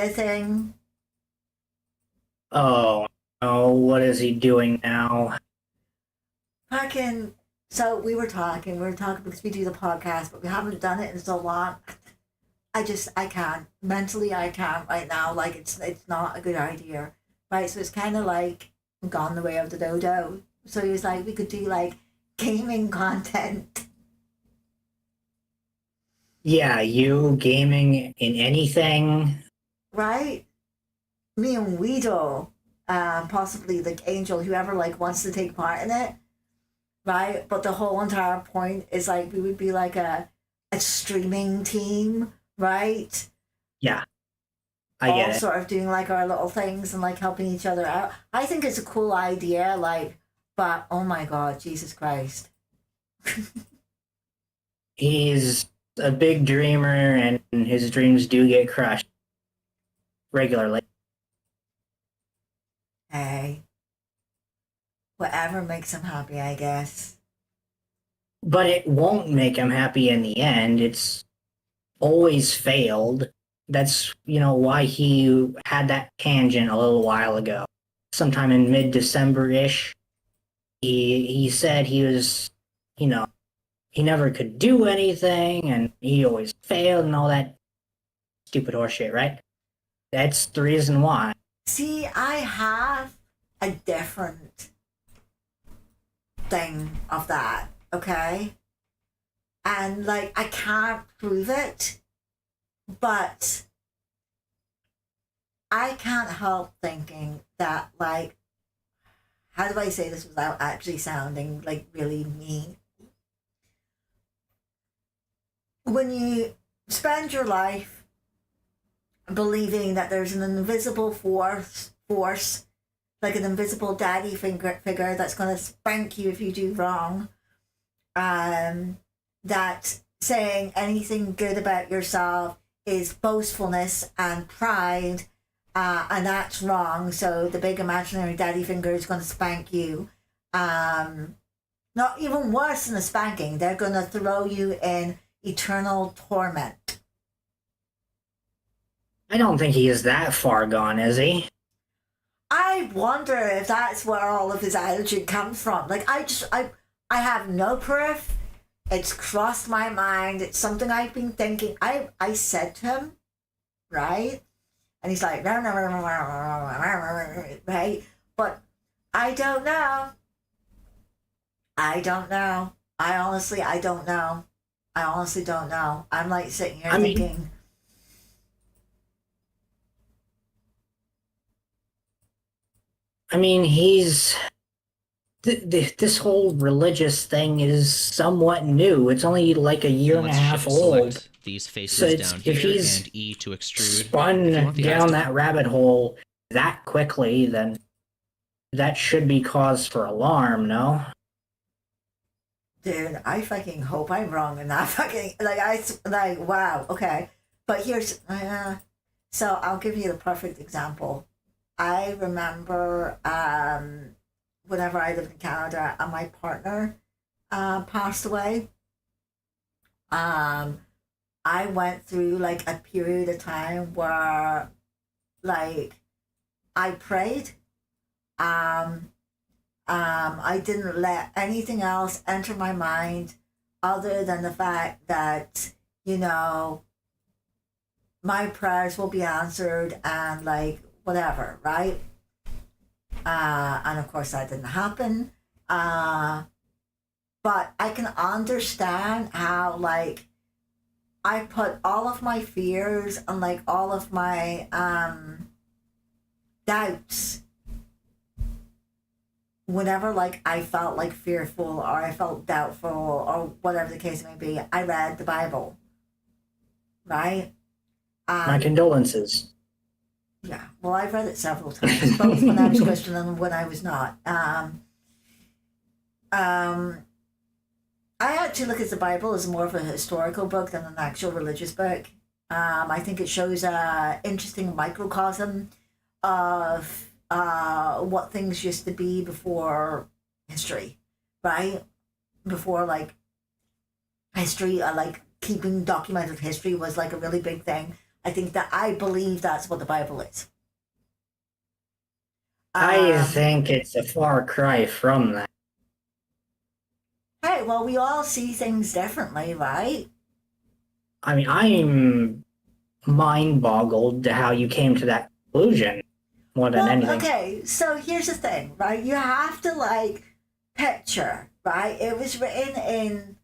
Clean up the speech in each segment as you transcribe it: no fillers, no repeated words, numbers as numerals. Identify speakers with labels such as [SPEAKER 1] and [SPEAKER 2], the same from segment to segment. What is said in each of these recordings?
[SPEAKER 1] media thing.
[SPEAKER 2] Oh, oh, what is he doing now?
[SPEAKER 1] Fucking. So we were talking because we do the podcast, but we haven't done it in so long. I can't. Mentally, I can't right now. Like, it's not a good idea. Right? So it's kind of like gone the way of the dodo. So he's like, we could do like gaming content.
[SPEAKER 2] Yeah, you gaming in anything?
[SPEAKER 1] Right? Me and Weedle, possibly like Angel, whoever like wants to take part in it, right? But the whole entire point is like we would be like a streaming team, right?
[SPEAKER 2] Yeah, I
[SPEAKER 1] All
[SPEAKER 2] get it.
[SPEAKER 1] sort of doing like our little things and like helping each other out. I think it's a cool idea, like, but oh my god, Jesus Christ.
[SPEAKER 2] He's a big dreamer, and his dreams do get crushed regularly.
[SPEAKER 1] Hey, whatever makes him happy, I guess.
[SPEAKER 2] But it won't make him happy in the end. It's always failed. That's, why he had that tangent a little while ago. Sometime in mid-December ish. He said he was, you know, he never could do anything and he always failed and all that stupid horseshit, right? That's the reason why.
[SPEAKER 1] See, I have a different thing of that, okay? And like I can't prove it, but I can't help thinking that like how do I say this without actually sounding like really mean? When you spend your life believing that there's an invisible force like an invisible daddy figure that's going to spank you if you do wrong, um, that saying anything good about yourself is boastfulness and pride, and that's wrong. So the big imaginary daddy finger is going to spank you. Um, Not even worse than a spanking, they're going to throw you in eternal torment.
[SPEAKER 2] I don't think he is that far gone, is he?
[SPEAKER 1] I wonder if that's where all of his attitude comes from. Like I have no proof. It's crossed my mind. It's something I've been thinking. I said to him, right? And he's like, no, no, no, no, right? But I don't know. I don't know. I don't know. I honestly don't know. I'm like sitting here
[SPEAKER 2] I mean,
[SPEAKER 1] thinking,
[SPEAKER 2] he's this whole religious thing is somewhat new. It's only like a year
[SPEAKER 3] And
[SPEAKER 2] and a
[SPEAKER 3] let's
[SPEAKER 2] half old.
[SPEAKER 3] select these
[SPEAKER 2] So
[SPEAKER 3] faces
[SPEAKER 2] it's
[SPEAKER 3] down
[SPEAKER 2] if
[SPEAKER 3] here
[SPEAKER 2] he's
[SPEAKER 3] and E to extrude. If you
[SPEAKER 2] spun
[SPEAKER 3] want the eyes
[SPEAKER 2] down
[SPEAKER 3] to
[SPEAKER 2] that rabbit hole that quickly, then that should be cause for alarm, no?
[SPEAKER 1] dude, I fucking hope I'm wrong and not fucking like wow, okay. But here's so I'll give you the perfect example. I remember whenever I lived in Canada and my partner passed away. Um, I went through like a period of time where like I prayed. Um, I didn't let anything else enter my mind other than the fact that, you know, my prayers will be answered and like whatever, right? And of course that didn't happen. Uh, but I can understand how like I put all of my fears and like all of my doubts whenever like I felt like fearful or I felt doubtful or whatever the case may be, I read the Bible, right?
[SPEAKER 2] My
[SPEAKER 1] Um,
[SPEAKER 2] condolences.
[SPEAKER 1] yeah, well, I've read it several times, both when I was Christian and when I was not. Um, I actually look at the Bible as more of a historical book than an actual religious book. I think it shows a interesting microcosm of what things used to be before history, right? Before like history, like keeping documented history was like a really big thing. I believe that's what the Bible is.
[SPEAKER 2] I think it's a far cry from that.
[SPEAKER 1] Hey, well, we all see things differently, right?
[SPEAKER 2] I mean, I'm mind boggled to how you came to that conclusion more than anything.
[SPEAKER 1] Okay, so here's the thing, right? You have to like picture, right? It was written in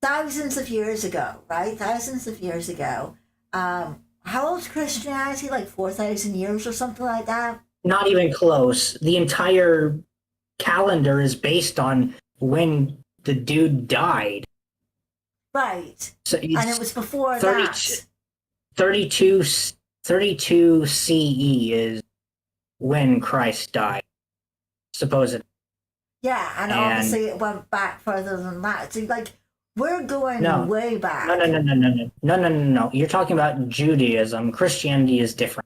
[SPEAKER 1] thousands of years ago, right? Thousands of years ago. How old's Christianity? Like 4,000 years or something like that?
[SPEAKER 2] Not even close. The entire calendar is based on when the dude died.
[SPEAKER 1] Right.
[SPEAKER 2] So
[SPEAKER 1] And it was before
[SPEAKER 2] 30,
[SPEAKER 1] that.
[SPEAKER 2] 32 CE is when Christ died, supposedly.
[SPEAKER 1] Yeah, and obviously it went back further than that. So like we're going way back.
[SPEAKER 2] No. You're talking about Judaism. Christianity is different.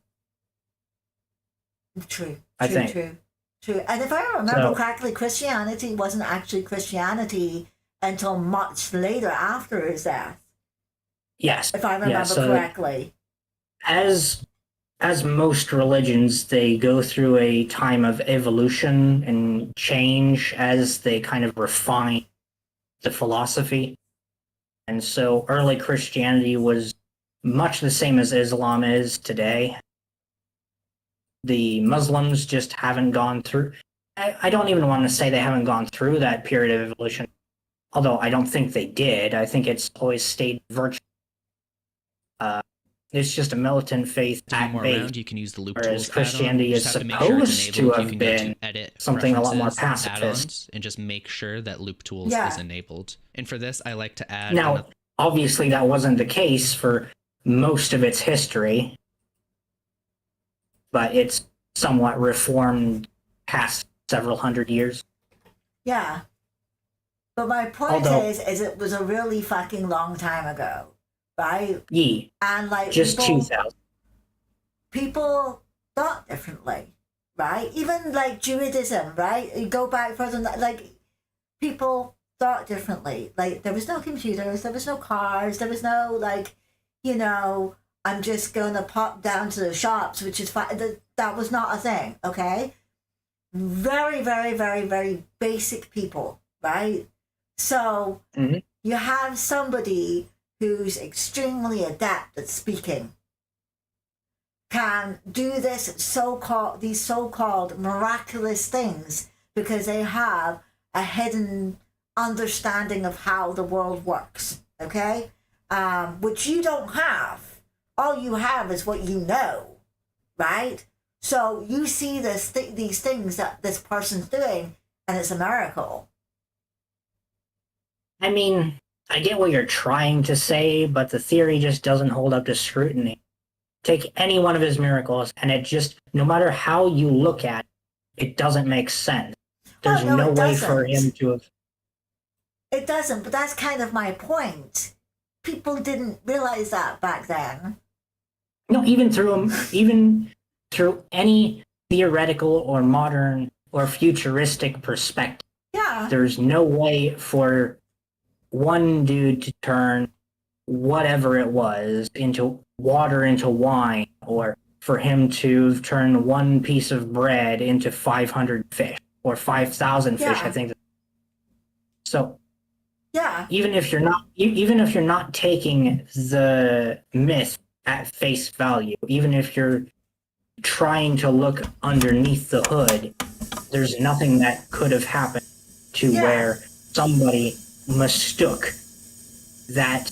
[SPEAKER 1] True.
[SPEAKER 2] I think.
[SPEAKER 1] True. And if I remember correctly, Christianity wasn't actually Christianity until much later after his death.
[SPEAKER 2] Yes.
[SPEAKER 1] If I remember correctly.
[SPEAKER 2] As most religions, they go through a time of evolution and change as they kind of refine the philosophy. And so early Christianity was much the same as Islam is today. The Muslims just haven't gone through. I don't even want to say they haven't gone through that period of evolution, although I don't think they did. I think it's always stayed virtual. It's just a militant faith at base,
[SPEAKER 3] you can use the loop
[SPEAKER 2] whereas
[SPEAKER 3] tools
[SPEAKER 2] Christianity is supposed to have been something a lot more pacifist.
[SPEAKER 3] and just make sure that loop tools is enabled. And for this, I like to add.
[SPEAKER 2] Now, obviously, that wasn't the case for most of its history, but it's somewhat reformed past several hundred years.
[SPEAKER 1] Yeah. But my point is it was a really fucking long time ago, right?
[SPEAKER 2] Yeah.
[SPEAKER 1] And like
[SPEAKER 2] just 2000.
[SPEAKER 1] People thought differently, right? Even like Judaism, right? You go back further than that, like people thought differently. Like there was no computers, there was no cars, there was no like, you know, I'm just going to pop down to the shops, which is fine. That was not a thing, okay? Very, very, very, very basic people, right? So you have somebody who's extremely adept at speaking, can do these so-called miraculous things because they have a hidden understanding of how the world works, okay? Which you don't have. All you have is what you know, right? So you see these things that this person's doing, and it's a miracle.
[SPEAKER 2] I mean, I get what you're trying to say, but the theory just doesn't hold up to scrutiny. Take any one of his miracles, and it just, no matter how you look at it, it doesn't make sense. There's no way for him to have...
[SPEAKER 1] It doesn't, but that's kind of my point. People didn't realize that back then.
[SPEAKER 2] No, even through any theoretical or modern or futuristic perspective.
[SPEAKER 1] Yeah.
[SPEAKER 2] There's no way for one dude to turn whatever it was into water into wine, or for him to turn one piece of bread into 500 fish or 5,000 fish, I think. So
[SPEAKER 1] yeah,
[SPEAKER 2] even if you're not taking the myth at face value, even if you're trying to look underneath the hood, there's nothing that could have happened to where somebody mistook that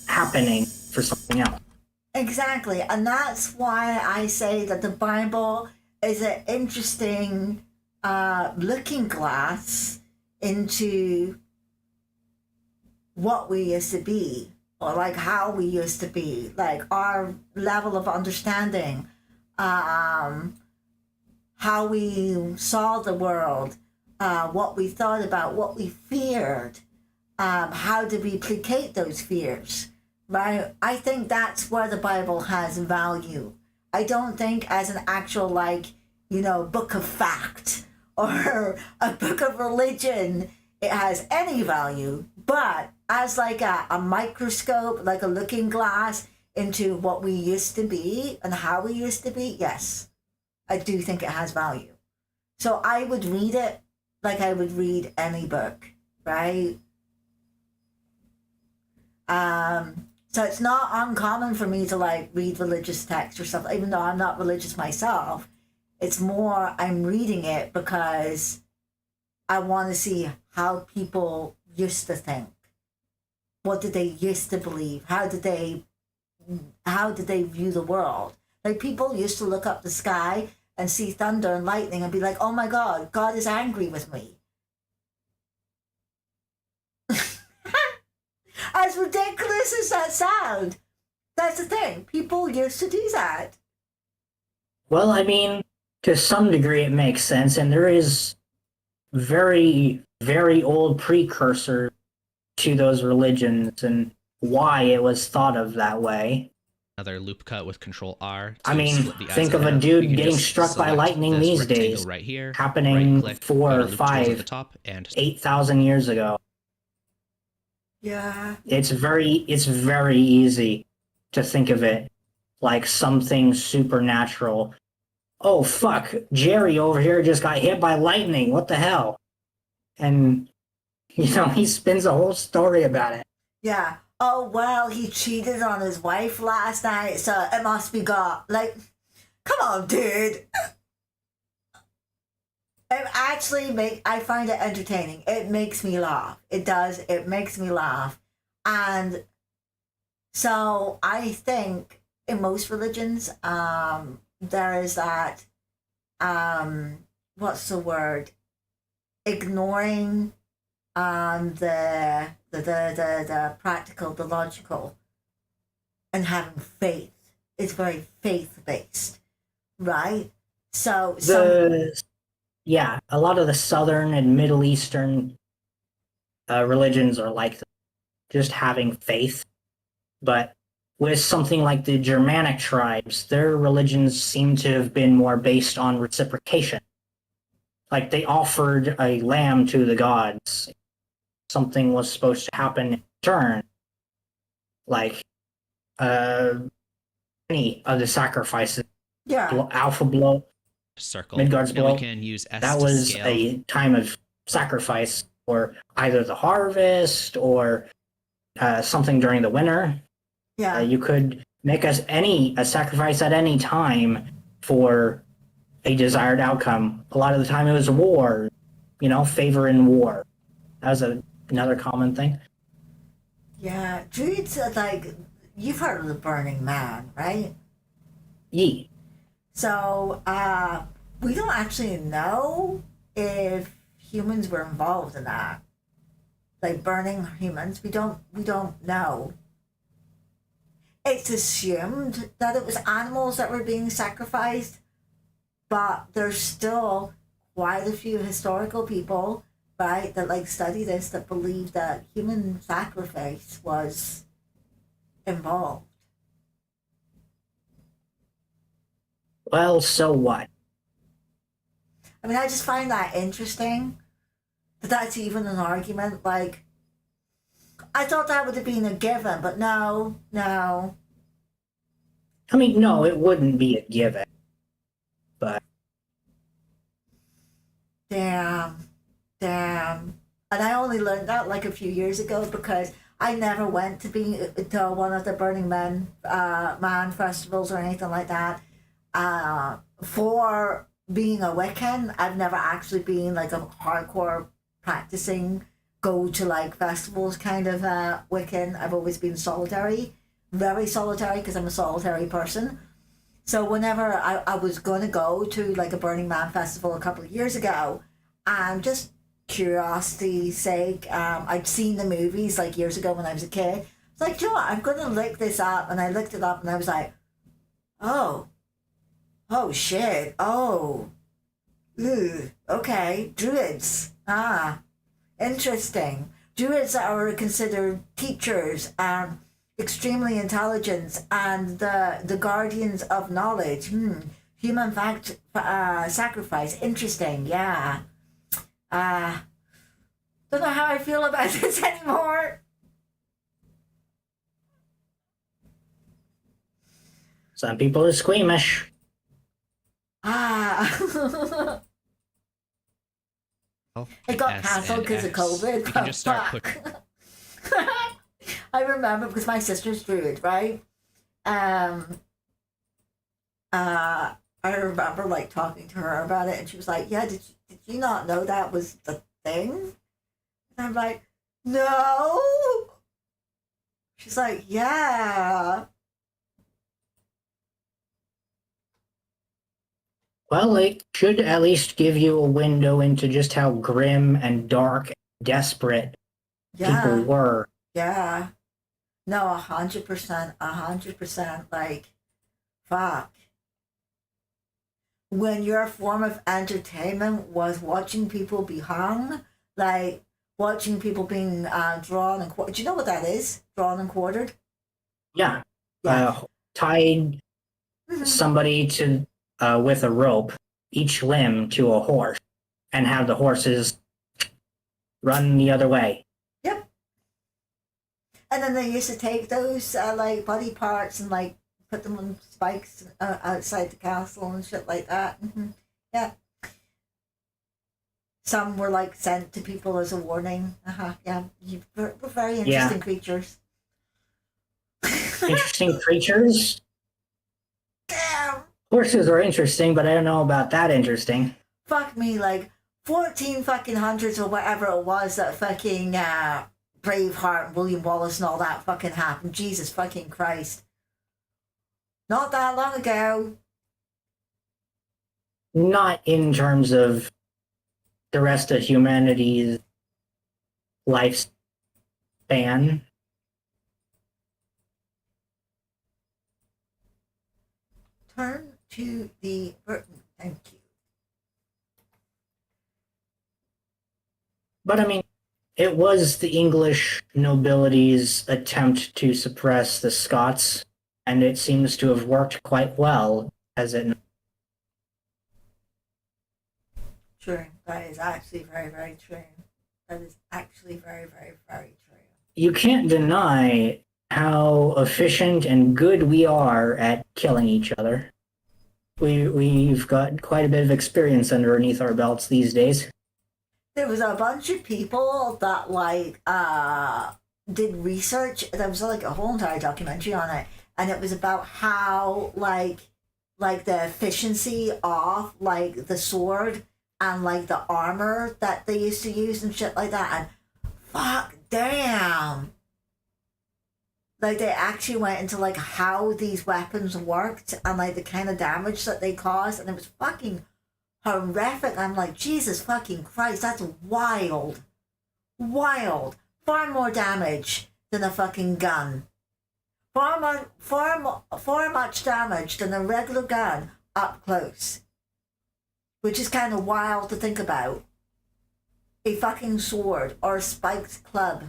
[SPEAKER 2] happening for something else.
[SPEAKER 1] Exactly. And that's why I say that the Bible is an interesting looking glass into what we used to be, or like how we used to be, like our level of understanding, how we saw the world, what we thought about, what we feared, how did we placate those fears, right? I think that's where the Bible has value. I don't think as an actual, like, you know, book of fact or a book of religion it has any value, but as like a microscope, like a looking glass into what we used to be and how we used to be, yes, I do think it has value. So I would read it like I would read any book, right? So it's not uncommon for me to like read religious text or stuff, even though I'm not religious myself. It's more I'm reading it because I want to see how people used to think. What did they used to believe? How did they view the world? Like people used to look up the sky and see thunder and lightning and be like, oh my God, God is angry with me. As ridiculous as that sounds, that's the thing. People used to do that.
[SPEAKER 2] Well, I mean, to some degree it makes sense, and there is very, very old precursor to those religions and why it was thought of that way.
[SPEAKER 3] Another loop cut with Control R.
[SPEAKER 2] I mean, think of a dude getting struck by lightning these days,
[SPEAKER 3] right here,
[SPEAKER 2] happening
[SPEAKER 3] right-click,
[SPEAKER 2] 4,
[SPEAKER 3] go to loop tools at
[SPEAKER 2] 5,
[SPEAKER 3] the top, and
[SPEAKER 2] 8,000 years ago.
[SPEAKER 1] Yeah.
[SPEAKER 2] It's very easy to think of it like something supernatural. Oh fuck, Jerry over here just got hit by lightning. What the hell? And he spins a whole story about it.
[SPEAKER 1] Yeah. Oh well, he cheated on his wife last night, so it must be God. Like, come on, dude. I find it entertaining. It makes me laugh. It does. It makes me laugh. And so I think in most religions, there is that, what's the word? Ignoring the practical, the logical, and having faith. It's very faith-based, right? So
[SPEAKER 2] yeah, a lot of the Southern and Middle Eastern religions are like that, just having faith. But with something like the Germanic tribes, their religions seem to have been more based on reciprocation. Like they offered a lamb to the gods. Something was supposed to happen in turn. Like any of the sacrifices.
[SPEAKER 1] yeah.
[SPEAKER 2] Alpha blow.
[SPEAKER 3] Circle.
[SPEAKER 2] Midgard's
[SPEAKER 3] and
[SPEAKER 2] blow.
[SPEAKER 3] we can use S
[SPEAKER 2] That
[SPEAKER 3] to
[SPEAKER 2] was
[SPEAKER 3] scale.
[SPEAKER 2] a time of sacrifice for either the harvest or something during the winter.
[SPEAKER 1] Yeah.
[SPEAKER 2] You could make a sacrifice at any time for a desired outcome. A lot of the time it was war, favor in war. That was another common thing.
[SPEAKER 1] Yeah. Druids are like, you've heard of the Burning Man, right?
[SPEAKER 2] Yee.
[SPEAKER 1] So we don't actually know if humans were involved in that, like burning humans. We don't know. It's assumed that it was animals that were being sacrificed, but there's still quite a few historical people, right, that like study this, that believe that human sacrifice was involved.
[SPEAKER 2] Well, so what?
[SPEAKER 1] I mean, I just find that interesting that that's even an argument. Like, I thought that would have been a given, but no.
[SPEAKER 2] I mean, no, it wouldn't be a given. But
[SPEAKER 1] Damn. And I only learned that like a few years ago because I never went to one of the Burning Man festivals or anything like that. For being a Wiccan, I've never actually been like a hardcore practicing, go to like festivals kind of Wiccan. I've always been solitary, very solitary, because I'm a solitary person. So whenever I was going to go to like a Burning Man festival a couple of years ago, and just curiosity's sake, I'd seen the movies like years ago when I was a kid. It's like, you know what, I'm going to look this up. And I looked it up and I was like, oh shit, ooh, okay, druids, interesting. Druids are considered teachers and extremely intelligent and the guardians of knowledge. Human sacrifice, interesting, yeah. Don't know how I feel about this anymore.
[SPEAKER 2] Some people are squeamish.
[SPEAKER 1] Ah.
[SPEAKER 3] Well,
[SPEAKER 1] It got
[SPEAKER 3] S
[SPEAKER 1] cancelled
[SPEAKER 3] and
[SPEAKER 1] because of
[SPEAKER 3] X.
[SPEAKER 1] COVID.
[SPEAKER 3] You can just start
[SPEAKER 1] Fuck. I remember because my sister's Druid, right? Um, I remember like talking to her about it, and she was like, "Yeah, did you not know that was the thing?" And I'm like, "No." She's like, "Yeah."
[SPEAKER 2] Well, it should at least give you a window into just how grim and dark and desperate people
[SPEAKER 1] Yeah,
[SPEAKER 2] were.
[SPEAKER 1] yeah. No, 100%, 100%. Like, fuck. When your form of entertainment was watching people be hung, like watching people being drawn and quartered. Do you know what that is? Drawn and quartered?
[SPEAKER 2] Yeah.
[SPEAKER 1] Yeah.
[SPEAKER 2] Tied somebody to with a rope, each limb to a horse, and have the horses run the other way.
[SPEAKER 1] Yep. And then they used to take those like body parts and like put them on spikes outside the castle and shit like that. Yeah. Some were like sent to people as a warning. Yeah. We're very interesting creatures.
[SPEAKER 2] Interesting creatures.
[SPEAKER 1] Damn.
[SPEAKER 2] Horses are interesting, but I don't know about that interesting.
[SPEAKER 1] Fuck me, like 14 fucking hundreds or whatever it was that fucking Braveheart, William Wallace, and all that fucking happened. Jesus fucking Christ. Not that long ago.
[SPEAKER 2] Not in terms of the rest of humanity's lifespan.
[SPEAKER 1] Turn to the Burton. Thank you.
[SPEAKER 2] But I mean, it was the English nobility's attempt to suppress the Scots, and it seems to have worked quite well, as it.
[SPEAKER 1] True. That is actually very, very true. That is actually very, very, very true.
[SPEAKER 2] You can't deny how efficient and good we are at killing each other. We've got quite a bit of experience underneath our belts these days.
[SPEAKER 1] There was a bunch of people that like did research. There was like a whole entire documentary on it, and it was about how like the efficiency of like the sword and like the armor that they used to use and shit like that. And fuck, damn. Like they actually went into like how these weapons worked and like the kind of damage that they caused, and it was fucking horrific. I'm like, Jesus fucking Christ, that's wild. Wild. Far more damage than a fucking gun. Far much damage than a regular gun up close. Which is kind of wild to think about. A fucking sword or a spiked club.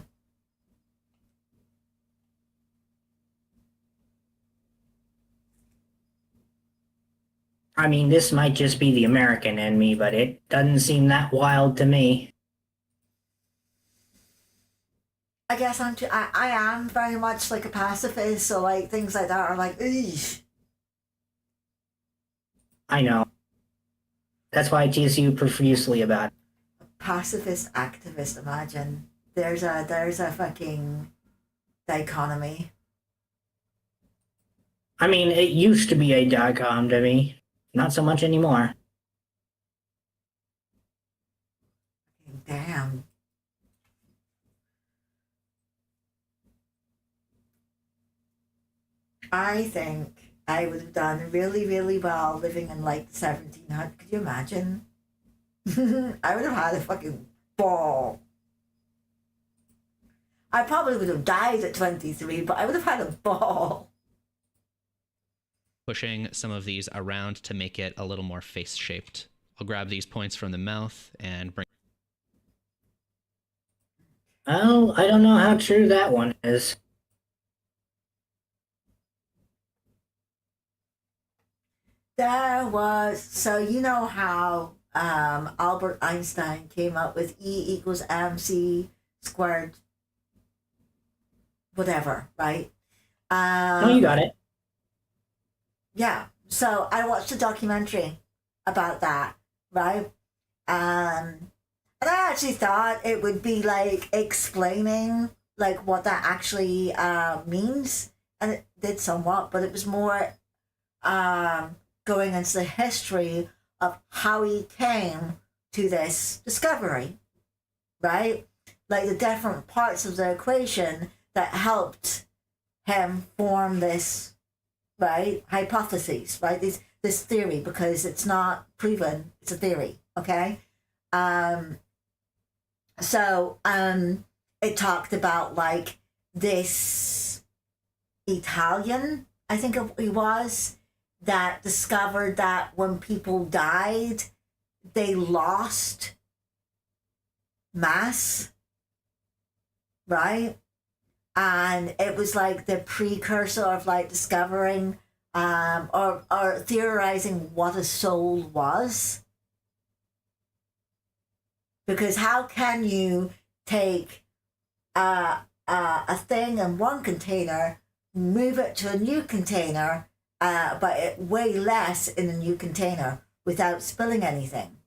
[SPEAKER 2] I mean, this might just be the American in me, but it doesn't seem that wild to me.
[SPEAKER 1] I guess I am very much like a pacifist, so like things like that are like, ugh.
[SPEAKER 2] I know. That's why I tease you profusely about it.
[SPEAKER 1] Pacifist activist, imagine. There's a fucking dichotomy.
[SPEAKER 2] I mean, it used to be a dichotomy. Not so much anymore.
[SPEAKER 1] Damn. I think I would have done really, really well living in like 1700. Could you imagine? I would have had a fucking ball. I probably would have died at 23, but I would have had a ball.
[SPEAKER 3] Pushing some of these around to make it a little more face-shaped. I'll grab these points from the mouth and bring...
[SPEAKER 2] Oh, I don't know how true that one is.
[SPEAKER 1] There was, so you know how Albert Einstein came up with E equals mc squared, whatever, right?
[SPEAKER 2] No, you got it.
[SPEAKER 1] Yeah. So I watched a documentary about that, right? And I actually thought it would be like explaining like what that actually means, and it did somewhat, but it was more going into the history of how he came to this discovery, right? Like the different parts of the equation that helped him form this, right, hypotheses, right? This theory, because it's not proven, it's a theory, okay? Um, so it talked about like this Italian, I think he was, that discovered that when people died, they lost mass, right? And it was like the precursor of like discovering or theorizing what a soul was. Because how can you take a thing in one container, move it to a new container, but it weigh less in the new container without spilling anything?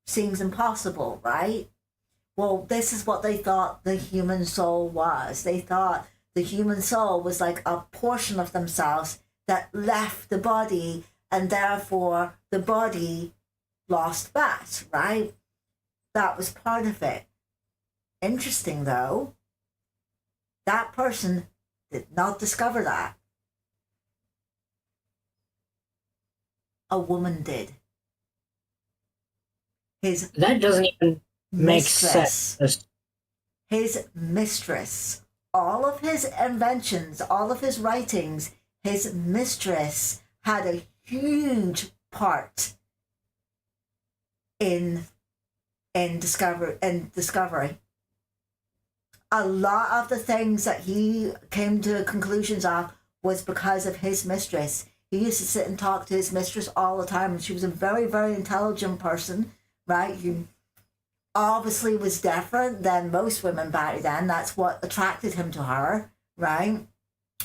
[SPEAKER 1] Seems impossible, right? Well, this is what they thought the human soul was. They thought the human soul was like a portion of themselves that left the body, and therefore the body lost mass, right? That was part of it. Interesting though, that person did not discover that. A woman did. His
[SPEAKER 2] That doesn't even make
[SPEAKER 1] mistress.
[SPEAKER 2] sense.
[SPEAKER 1] His mistress. All of his inventions, all of his writings, his mistress had a huge part in discovery. A lot of the things that he came to conclusions of was because of his mistress. He used to sit and talk to his mistress all the time, and she was a very, very intelligent person, right? He obviously was different than most women back then. That's what attracted him to her, right?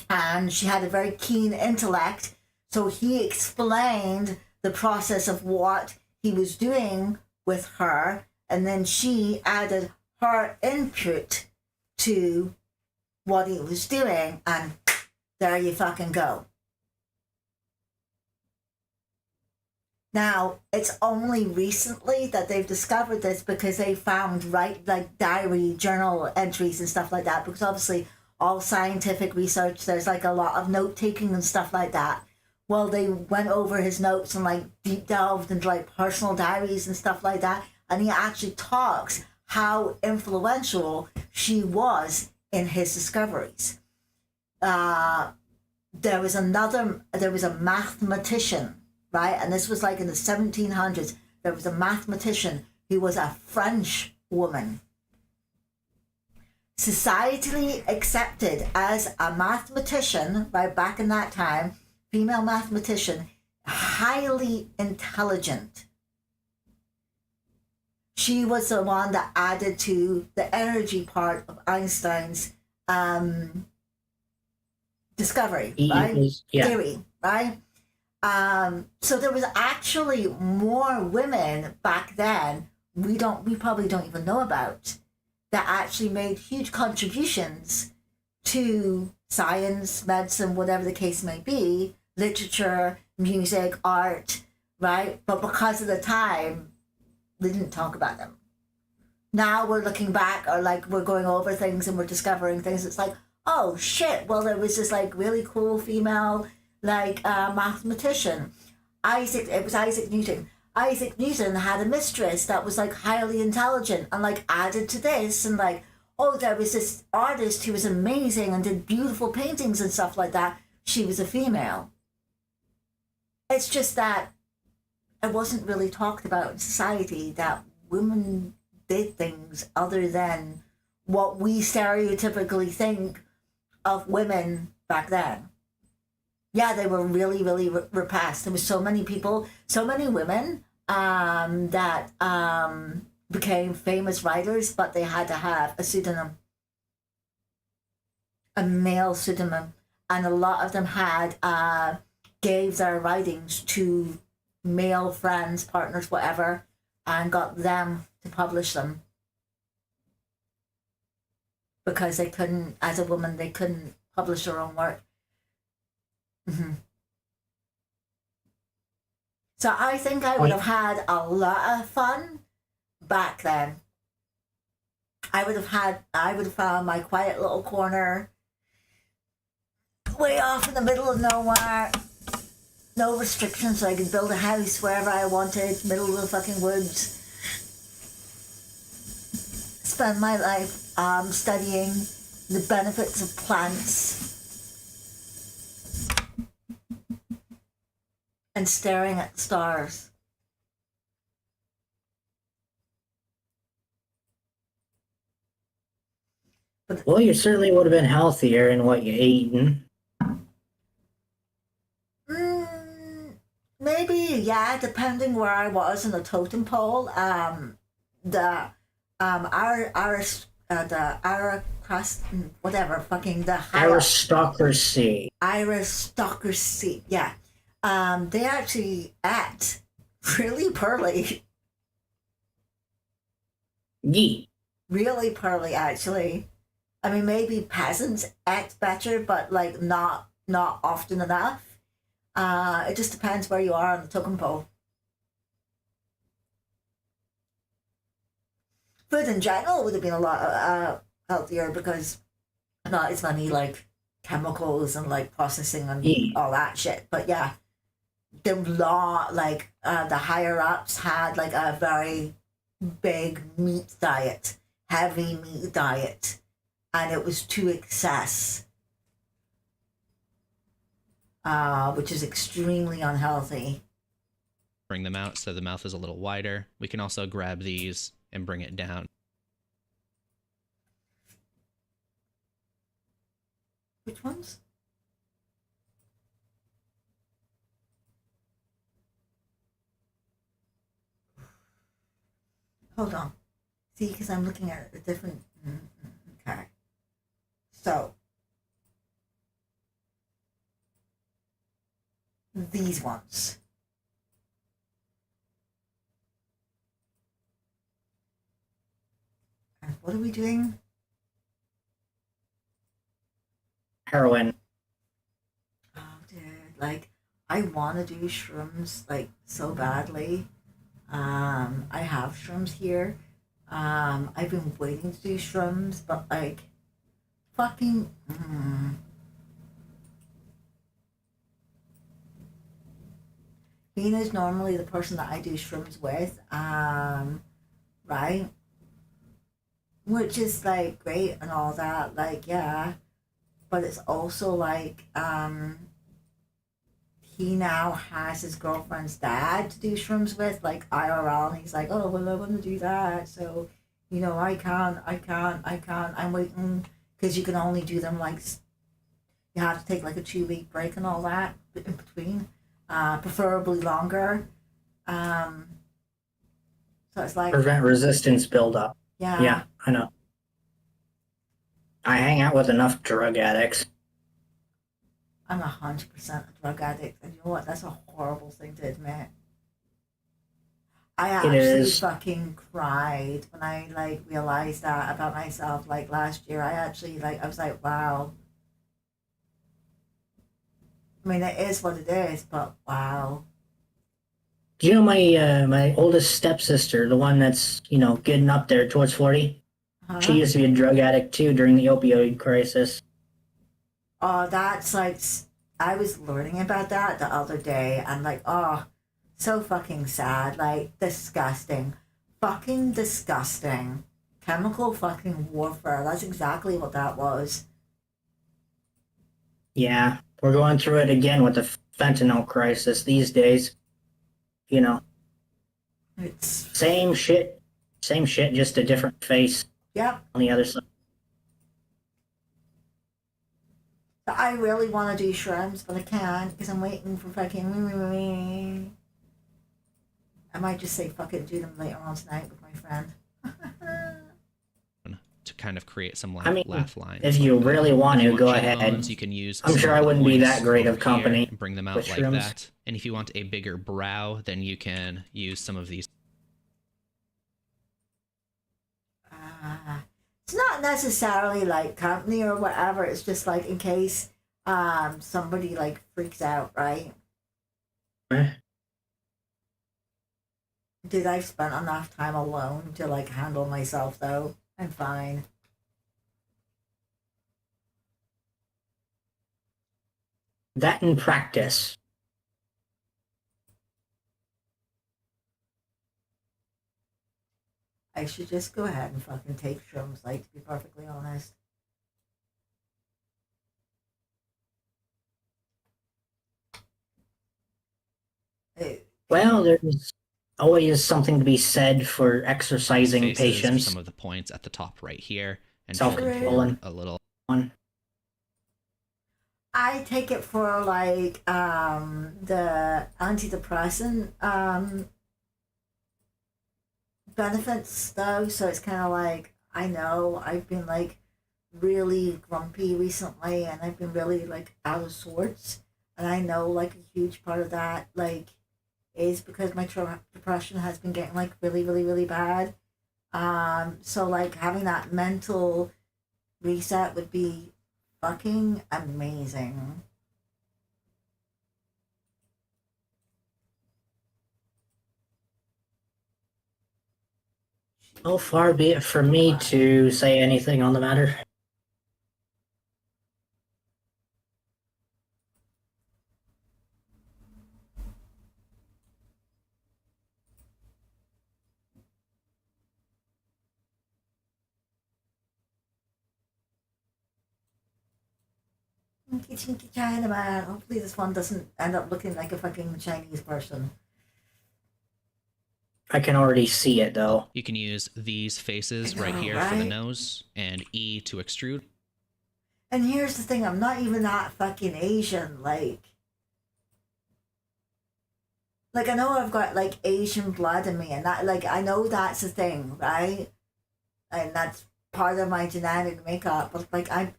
[SPEAKER 1] And she had a very keen intellect, so he explained the process of what he was doing with her, and then she added her input to what he was doing, and there you fucking go. Now, it's only recently that they've discovered this, because they found, right, like diary journal entries and stuff like that, because obviously all scientific research, there's like a lot of note taking and stuff like that. Well, they went over his notes and like deep delved into like personal diaries and stuff like that, and he actually talks how influential she was in his discoveries. There was a mathematician, right? And this was like in the 1700s. There was a mathematician who was a French woman, societally accepted as a mathematician, right, back in that time, female mathematician, highly intelligent. She was the one that added to the energy part of Einstein's discovery, right? Theory, right? So there was actually more women back then we probably don't even know about, that actually made huge contributions to science, medicine, whatever the case may be, literature, music, art, right? But because of the time, we didn't talk about them. Now we're looking back, or like we're going over things and we're discovering things. It's like, oh shit, well, there was this like really cool female like mathematician. It was Isaac Newton. Isaac Newton had a mistress that was like highly intelligent, and like added to this, and like, oh, there was this artist who was amazing and did beautiful paintings and stuff like that. She was a female. It's just that it wasn't really talked about in society that women did things other than what we stereotypically think of women back then. Yeah, they were really, really repressed. There was so many people, so many women that became famous writers, but they had to have a pseudonym, a male pseudonym. and a lot of them had gave their writings to male friends, partners, whatever, and got them to publish them because they couldn't, as a woman, they couldn't publish their own work. Mm-hmm. So I think I would have had a lot of fun back then. I would have found my quiet little corner way off in the middle of nowhere. No restrictions, so I could build a house wherever I wanted, middle of the fucking woods. Spend my life studying the benefits of plants and staring at the stars.
[SPEAKER 2] Well, you certainly would have been healthier in what you eaten.
[SPEAKER 1] Maybe, yeah, depending where I was in the totem pole. The whatever, fucking the
[SPEAKER 2] Aristocracy.
[SPEAKER 1] Aristocracy, yeah. They actually ate really poorly.
[SPEAKER 2] Yee.
[SPEAKER 1] Really poorly, actually. I mean, maybe peasants ate better, but like not often enough. It just depends where you are on the totem pole. Food in general would have been a lot healthier because not as many like chemicals and like processing and all that shit. But yeah, the higher ups had like a very big meat diet, heavy meat diet, and it was to excess. Which is extremely unhealthy.
[SPEAKER 3] Bring them out so the mouth is a little wider. We can also grab these and bring it down.
[SPEAKER 1] Which ones? Hold on. See, because I'm looking at a different... Okay. So... these ones. And what are we doing?
[SPEAKER 2] Heroin.
[SPEAKER 1] Oh, dude, like I want to do shrooms like so badly. I have shrooms here. I've been waiting to do shrooms, but like, fucking. Hina's normally the person that I do shrooms with, right? Which is like great and all that, like yeah. But it's also like, he now has his girlfriend's dad to do shrooms with, like IRL, and he's like, oh, well, I want to do that. So, you know, I can't. I'm waiting, because you can only do them like, you have to take like a 2-week break and all that in between. Preferably longer. So it's like
[SPEAKER 2] Prevent resistance buildup.
[SPEAKER 1] Yeah.
[SPEAKER 2] Yeah, I know. I hang out with enough drug addicts.
[SPEAKER 1] I'm 100% a drug addict, and you know what? That's a horrible thing to admit. I actually fucking cried when I like realized that about myself. Like last year, I was like, wow. I mean, it is what it is, but wow.
[SPEAKER 2] Do you know my oldest stepsister, the one that's, getting up there towards 40?
[SPEAKER 1] Huh?
[SPEAKER 2] She used to be a drug addict too during the opioid crisis.
[SPEAKER 1] Oh, that's like, I was learning about that the other day, and like, oh, so fucking sad, like disgusting. Fucking disgusting. Chemical fucking warfare. That's exactly what that was.
[SPEAKER 2] Yeah, we're going through it again with the fentanyl crisis these days.
[SPEAKER 1] It's
[SPEAKER 2] same shit, just a different face.
[SPEAKER 1] Yep.
[SPEAKER 2] On the other side.
[SPEAKER 1] I really want to do shrooms, but I can't because I'm waiting for fucking. I might just say fuck it, do them later on tonight with my friend.
[SPEAKER 3] to kind of create some
[SPEAKER 2] I mean,
[SPEAKER 3] laugh lines.
[SPEAKER 2] if you
[SPEAKER 3] like that.
[SPEAKER 2] really want
[SPEAKER 3] If you
[SPEAKER 2] to, go
[SPEAKER 3] cheekbones,
[SPEAKER 2] ahead.
[SPEAKER 3] you can use.
[SPEAKER 2] I'm
[SPEAKER 3] some
[SPEAKER 2] sure
[SPEAKER 3] of
[SPEAKER 2] I
[SPEAKER 3] the
[SPEAKER 2] wouldn't be
[SPEAKER 3] points
[SPEAKER 2] that great
[SPEAKER 3] over
[SPEAKER 2] of company
[SPEAKER 3] here and bring them out
[SPEAKER 2] with
[SPEAKER 3] like
[SPEAKER 2] shrooms.
[SPEAKER 3] that. And if you want a bigger brow, then you can use some of these.
[SPEAKER 1] It's not necessarily like company or whatever. It's just like in case somebody like freaks out, right? Dude, I've spent enough time alone to like handle myself though. I'm fine.
[SPEAKER 2] That in practice.
[SPEAKER 1] I should just go ahead and fucking take shrooms, like, to be perfectly honest.
[SPEAKER 2] Well, there's always something to be said for exercising
[SPEAKER 3] Faces are
[SPEAKER 2] patience.
[SPEAKER 3] some of the points at the top right here, and
[SPEAKER 2] Self-control.
[SPEAKER 3] a little.
[SPEAKER 1] I take it for like the antidepressant benefits though, so it's kind of like I know I've been like really grumpy recently and I've been really like out of sorts, and I know like a huge part of that like is because my depression has been getting like really bad. So like having that mental reset would be fucking amazing.
[SPEAKER 2] So far be it from me to say anything on the matter.
[SPEAKER 1] Chinky chinky China man. Hopefully this one doesn't end up looking like a fucking Chinese person.
[SPEAKER 2] I can already see it though.
[SPEAKER 3] You can use these faces
[SPEAKER 1] I know,
[SPEAKER 3] right here for the
[SPEAKER 1] right?
[SPEAKER 3] nose, and E to extrude.
[SPEAKER 1] And here's the thing, I'm not even that fucking Asian, like I know I've got like Asian blood in me, and that like I know that's a thing, right? And that's part of my genetic makeup. But like I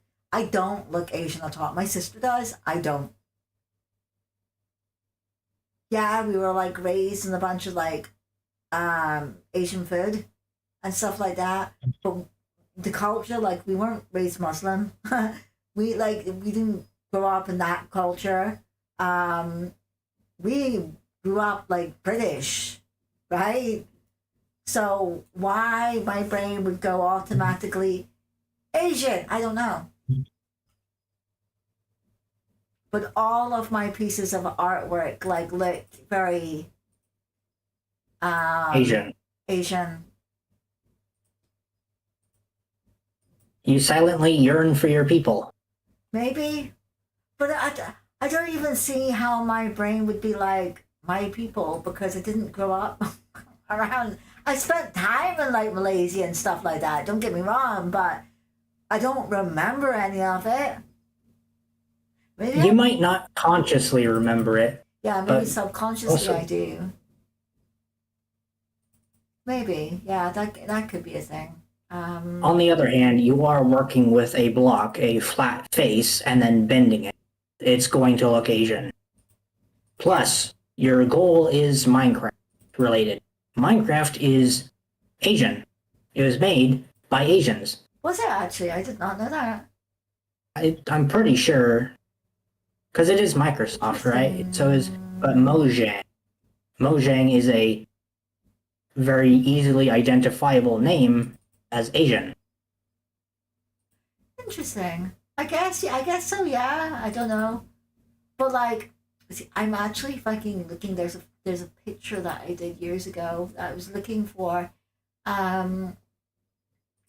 [SPEAKER 1] don't look Asian at all. My sister does. I don't. Yeah, we were like raised in a bunch of like Asian food and stuff like that. But the culture, like we weren't raised Muslim. we didn't grow up in that culture. We grew up like British, right? So why my brain would go automatically Asian, I don't know. But all of my pieces of artwork like look very
[SPEAKER 2] Asian.
[SPEAKER 1] Asian.
[SPEAKER 2] You silently yearn for your people.
[SPEAKER 1] Maybe, but I don't even see how my brain would be like my people because I didn't grow up around. I spent time in like Malaysia and stuff like that. Don't get me wrong, but I don't remember any of it. Maybe
[SPEAKER 2] You might not consciously remember it.
[SPEAKER 1] yeah, maybe
[SPEAKER 2] but
[SPEAKER 1] subconsciously
[SPEAKER 2] also-
[SPEAKER 1] I do. Maybe, yeah, that could be a thing.
[SPEAKER 2] On the other hand, you are working with a block, a flat face, and then bending it. It's going to look Asian. Plus, your goal is Minecraft related. Minecraft is Asian. It was made by Asians.
[SPEAKER 1] Was it actually? I did not know that.
[SPEAKER 2] I'm pretty sure, because it is Microsoft, right? So is but Mojang. Mojang is a very easily identifiable name as Asian.
[SPEAKER 1] Interesting. I guess so. Yeah, I don't know, but like, see, I'm actually fucking looking. There's a picture that I did years ago that I was looking for, and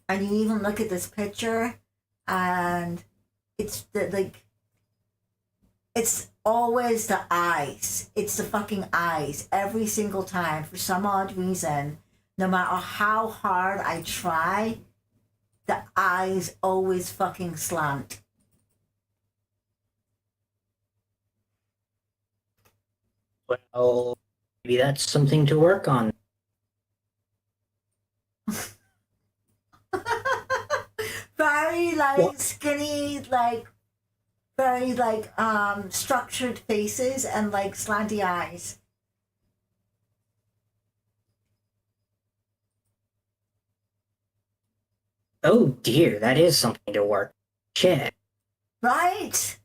[SPEAKER 1] you even look at this picture, and it's the like. It's always the eyes. It's the fucking eyes every single time for some odd reason. No matter how hard I try, the eyes always fucking slant.
[SPEAKER 2] Well, maybe that's something to work on. Well-
[SPEAKER 1] skinny, like very like structured faces and like slanty eyes.
[SPEAKER 2] Oh dear, that is something to work. Shit.
[SPEAKER 1] Right?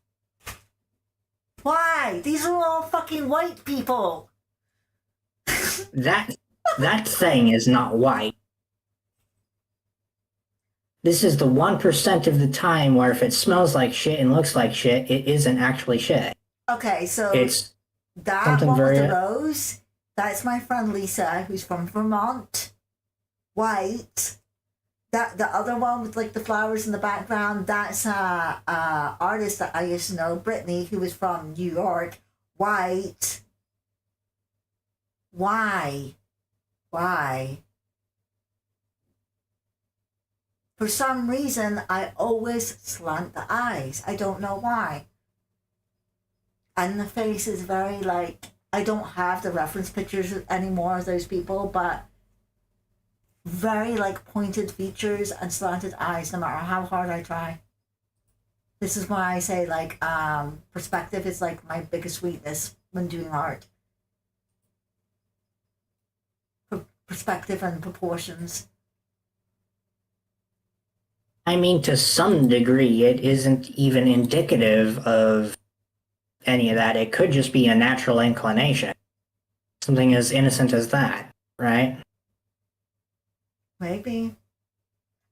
[SPEAKER 1] Why? These are all fucking white people.
[SPEAKER 2] That thing is not white. This is the 1% of the time where if it smells like shit and looks like shit, it isn't actually shit.
[SPEAKER 1] Okay, so
[SPEAKER 2] It's
[SPEAKER 1] that
[SPEAKER 2] something
[SPEAKER 1] one with
[SPEAKER 2] very-
[SPEAKER 1] the rose, that's my friend Lisa, who's from Vermont. White. That the other one with like the flowers in the background, that's a artist that I used to know, Brittany, who was from New York. White. Why? Why? For some reason, I always slant the eyes. I don't know why. And the face is very like, I don't have the reference pictures anymore of those people, but very like pointed features and slanted eyes no matter how hard I try. This is why I say like perspective is like my biggest weakness when doing art. Perspective and proportions.
[SPEAKER 2] I mean, to some degree, it isn't even indicative of any of that. It could just be a natural inclination. Something as innocent as that, right?
[SPEAKER 1] Maybe.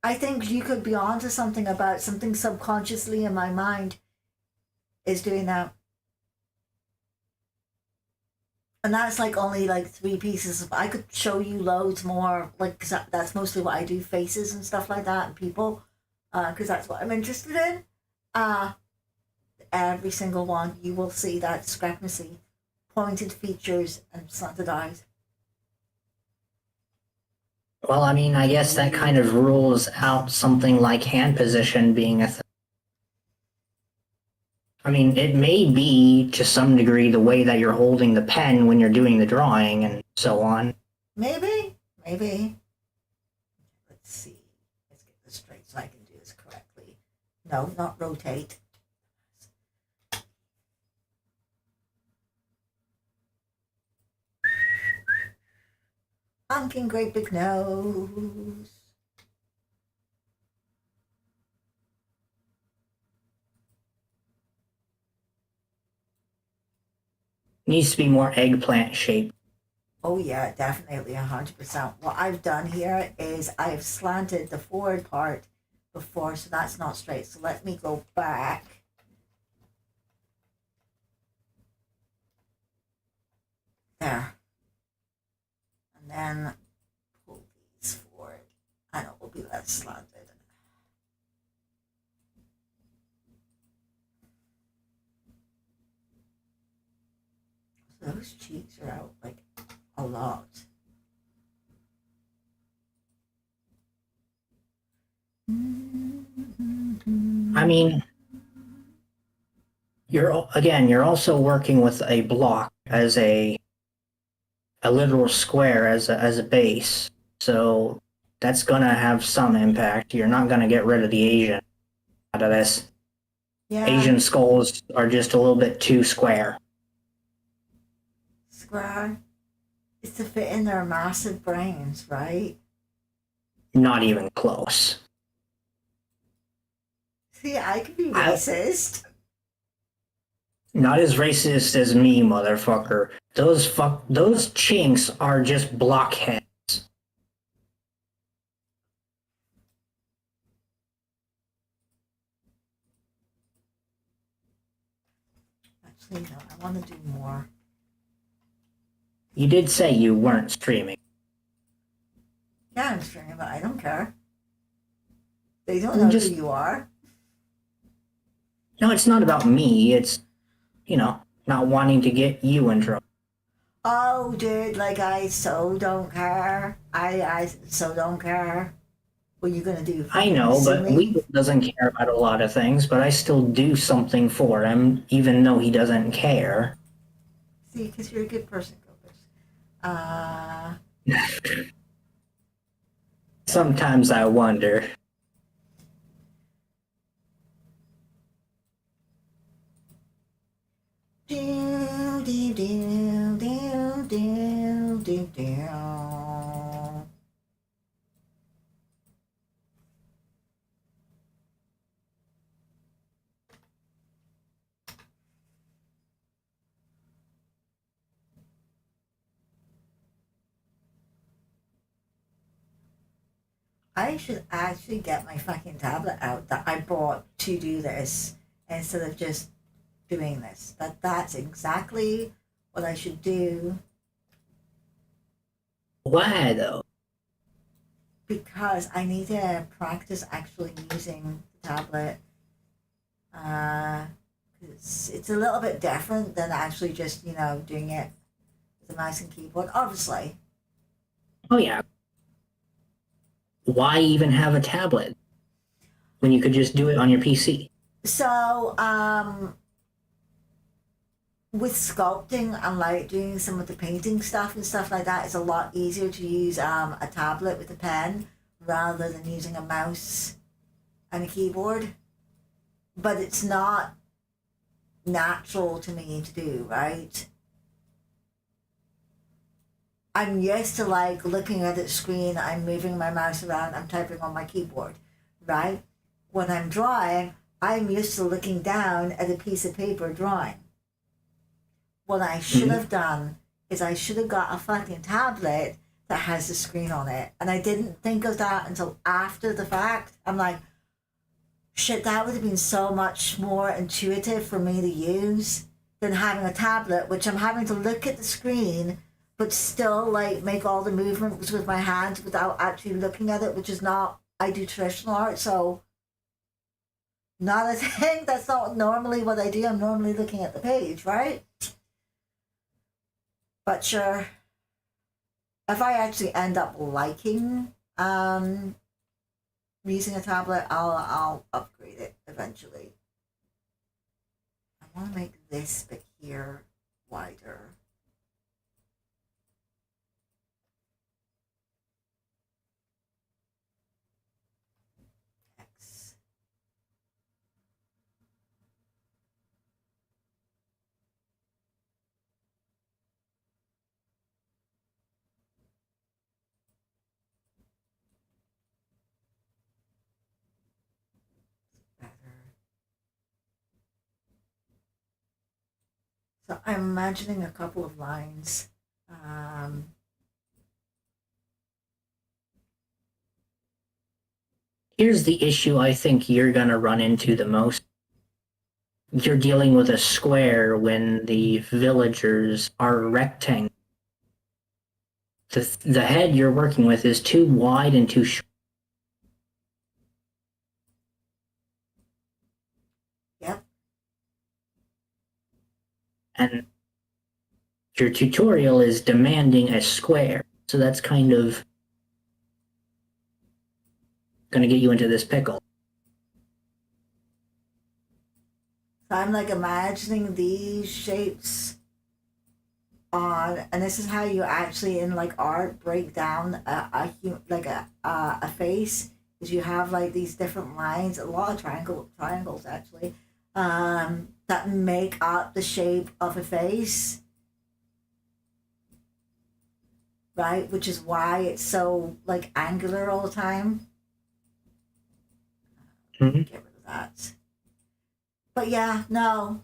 [SPEAKER 1] I think you could be onto something about something subconsciously in my mind is doing that. And that's like only like 3 pieces. I could show you loads more, like, cause that's mostly what I do, faces and stuff like that, and people, because that's what I'm interested in. Every single one, you will see that discrepancy, pointed features and slanted eyes.
[SPEAKER 2] Well, I mean, I guess that kind of rules out something like hand position being a thing. I mean, it may be to some degree the way that you're holding the pen when you're doing the drawing and so on.
[SPEAKER 1] Maybe. Let's see. Let's get this straight so I can do this correctly. No, not rotate. Honking great big nose.
[SPEAKER 2] Needs to be more eggplant shaped.
[SPEAKER 1] Oh yeah, definitely 100%. What I've done here is I've slanted the forward part before, so that's not straight. So let me go back. There. And then pull these forward, and it will be less slanted. So those cheeks are out like a lot.
[SPEAKER 2] I mean, you're also working with a block as a literal square as a base, so that's gonna have some impact. You're not gonna get rid of the Asian out of this.
[SPEAKER 1] Yeah.
[SPEAKER 2] Asian skulls are just a little bit too square.
[SPEAKER 1] Square. It's to fit in their massive brains, right?
[SPEAKER 2] Not even close.
[SPEAKER 1] See, I could be racist.
[SPEAKER 2] Not as racist as me, motherfucker. Those chinks are just blockheads.
[SPEAKER 1] Actually, no, I want to do more.
[SPEAKER 2] You did say you weren't streaming.
[SPEAKER 1] Yeah, I'm streaming, but I don't care. They don't know who you are.
[SPEAKER 2] No, it's not about me. It's, not wanting to get you in trouble.
[SPEAKER 1] Oh, dude, like I so don't care. I so don't care. What are you gonna do?
[SPEAKER 2] I know,
[SPEAKER 1] Sue
[SPEAKER 2] but
[SPEAKER 1] me?
[SPEAKER 2] Legal doesn't care about a lot of things, but I still do something for him, even though he doesn't care.
[SPEAKER 1] See, because you're a good person, Gopus.
[SPEAKER 2] Sometimes I wonder.
[SPEAKER 1] Do, do, do, do, do, do, do. I should actually get my fucking tablet out that I bought to do this instead of just doing this. That's exactly what I should do
[SPEAKER 2] Why though?
[SPEAKER 1] because I need to practice actually using the tablet. It's a little bit different than actually just, doing it with a mouse and keyboard, obviously.
[SPEAKER 2] Oh yeah. Why even have a tablet when you could just do it on your PC?
[SPEAKER 1] So, with sculpting and like doing some of the painting stuff and stuff like that, it's a lot easier to use a tablet with a pen rather than using a mouse and a keyboard. But it's not natural to me to do, right? I'm used to like looking at the screen, I'm moving my mouse around, I'm typing on my keyboard, right? When I'm drawing, I'm used to looking down at a piece of paper drawing. What I should have done is I should have got a fucking tablet that has the screen on it. And I didn't think of that until after the fact. I'm like, shit, that would have been so much more intuitive for me to use than having a tablet, which I'm having to look at the screen, but still like make all the movements with my hands without actually looking at it, which is not, I do traditional art, so not a thing. That's not normally what I do. I'm normally looking at the page, right? But sure, if I actually end up liking using a tablet, I'll upgrade it eventually. I want to make this bit here wider. X. Better. So I'm imagining a couple of lines.
[SPEAKER 2] Here's the issue I think you're going to run into the most. You're dealing with a square when the villagers are rectangle. The head you're working with is too wide and too short.
[SPEAKER 1] Yep.
[SPEAKER 2] And your tutorial is demanding a square. So that's kind of going to get you into this pickle.
[SPEAKER 1] So I'm like imagining these shapes on, and this is how you actually in like art break down a face, is you have like these different lines, a lot of triangles actually, that make up the shape of a face, right? Which is why it's so like angular all the time.
[SPEAKER 2] Mm-hmm.
[SPEAKER 1] Get rid of that. But yeah, no.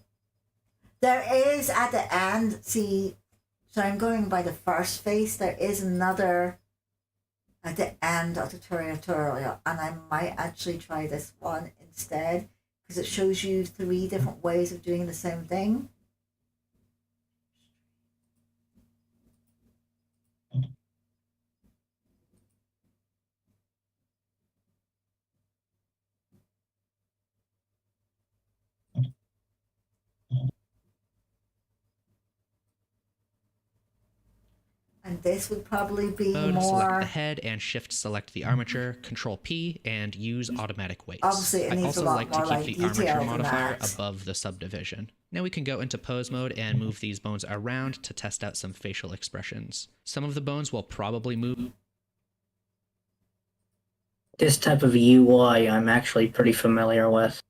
[SPEAKER 1] There is at the end, see, so I'm going by the first face, there is another at the end of the tutorial, and I might actually try this one instead because it shows you 3 different ways of doing the same thing. And this would probably be
[SPEAKER 3] Select the
[SPEAKER 1] more,
[SPEAKER 3] head and shift select the armature, Control P, and use automatic weights.
[SPEAKER 1] obviously it
[SPEAKER 3] I
[SPEAKER 1] needs a
[SPEAKER 3] also
[SPEAKER 1] lot
[SPEAKER 3] like
[SPEAKER 1] more
[SPEAKER 3] to
[SPEAKER 1] like
[SPEAKER 3] keep the armature
[SPEAKER 1] detail than
[SPEAKER 3] modifier
[SPEAKER 1] that.
[SPEAKER 3] above the subdivision. Now we can go into pose mode and move these bones around to test out some facial expressions. Some of the bones will probably move.
[SPEAKER 2] This type of UI I'm actually pretty familiar with.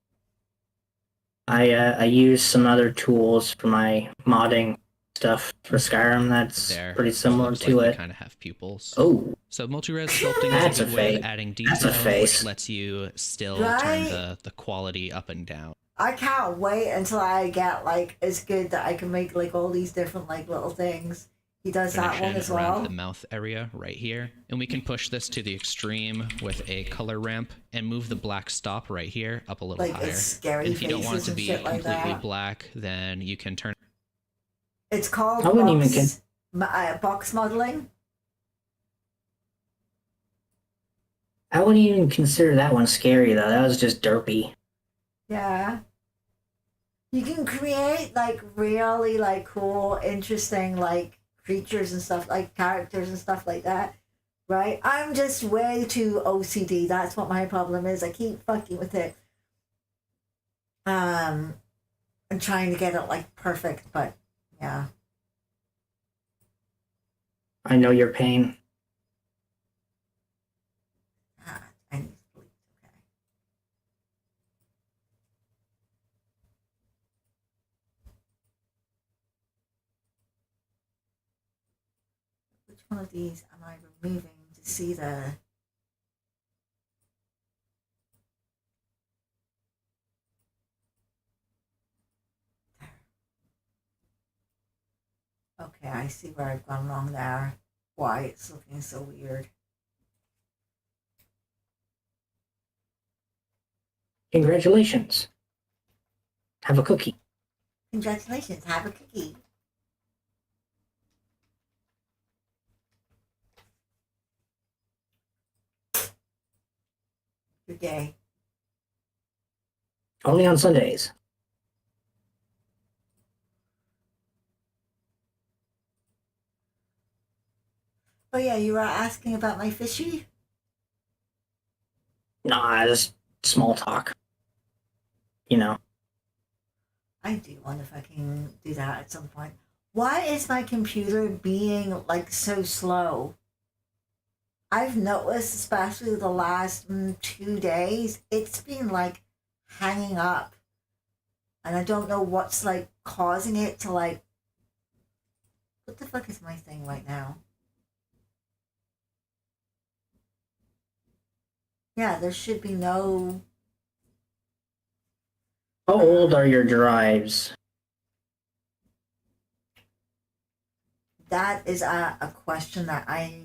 [SPEAKER 2] I use some other tools for my modding stuff for Skyrim that's
[SPEAKER 3] There.
[SPEAKER 2] pretty
[SPEAKER 3] So it
[SPEAKER 2] similar
[SPEAKER 3] looks
[SPEAKER 2] to
[SPEAKER 3] like
[SPEAKER 2] it.
[SPEAKER 3] you kind of have pupils.
[SPEAKER 2] Oh,
[SPEAKER 3] So multi-res sculpting
[SPEAKER 2] That's
[SPEAKER 3] is a
[SPEAKER 2] a
[SPEAKER 3] good way of
[SPEAKER 2] face.
[SPEAKER 3] adding
[SPEAKER 2] That's a
[SPEAKER 3] detail, which
[SPEAKER 2] face.
[SPEAKER 3] lets you still
[SPEAKER 1] Right?
[SPEAKER 3] turn the quality up and down.
[SPEAKER 1] I can't wait until I get like as good that I can make like all these different like little things. He does that one as
[SPEAKER 3] Finish around
[SPEAKER 1] well.
[SPEAKER 3] the mouth area right here. And we can push this to the extreme with a color ramp and move the black stop right here up a little
[SPEAKER 1] Like
[SPEAKER 3] higher.
[SPEAKER 1] it's scary
[SPEAKER 3] And if you don't want it
[SPEAKER 1] faces
[SPEAKER 3] to
[SPEAKER 1] and
[SPEAKER 3] be
[SPEAKER 1] shit like
[SPEAKER 3] completely
[SPEAKER 1] that.
[SPEAKER 3] black, then you can turn
[SPEAKER 1] It's called
[SPEAKER 2] I wouldn't even
[SPEAKER 1] box modeling.
[SPEAKER 2] I wouldn't even consider that one scary though. That was just derpy.
[SPEAKER 1] Yeah. You can create like really like cool, interesting like creatures and stuff, like characters and stuff like that. Right? I'm just way too OCD. That's what my problem is. I keep fucking with it. And trying to get it like perfect, but yeah.
[SPEAKER 2] I know your pain.
[SPEAKER 1] I need to sleep. Okay. Which one of these am I removing to see the? Okay, I see where I've gone wrong there. Why it's looking so weird.
[SPEAKER 2] Congratulations. Have a cookie.
[SPEAKER 1] Congratulations, have a cookie. Good day.
[SPEAKER 2] Only on Sundays.
[SPEAKER 1] Oh yeah, you were asking about my fishy?
[SPEAKER 2] Nah, just small talk. You know.
[SPEAKER 1] I do want to fucking do that at some point. Why is my computer being like so slow? I've noticed, especially the last 2 days, it's been like hanging up. And I don't know what's like causing it to like. What the fuck is my thing right now? Yeah, there should be no.
[SPEAKER 2] How old are your drives?
[SPEAKER 1] That is a question that I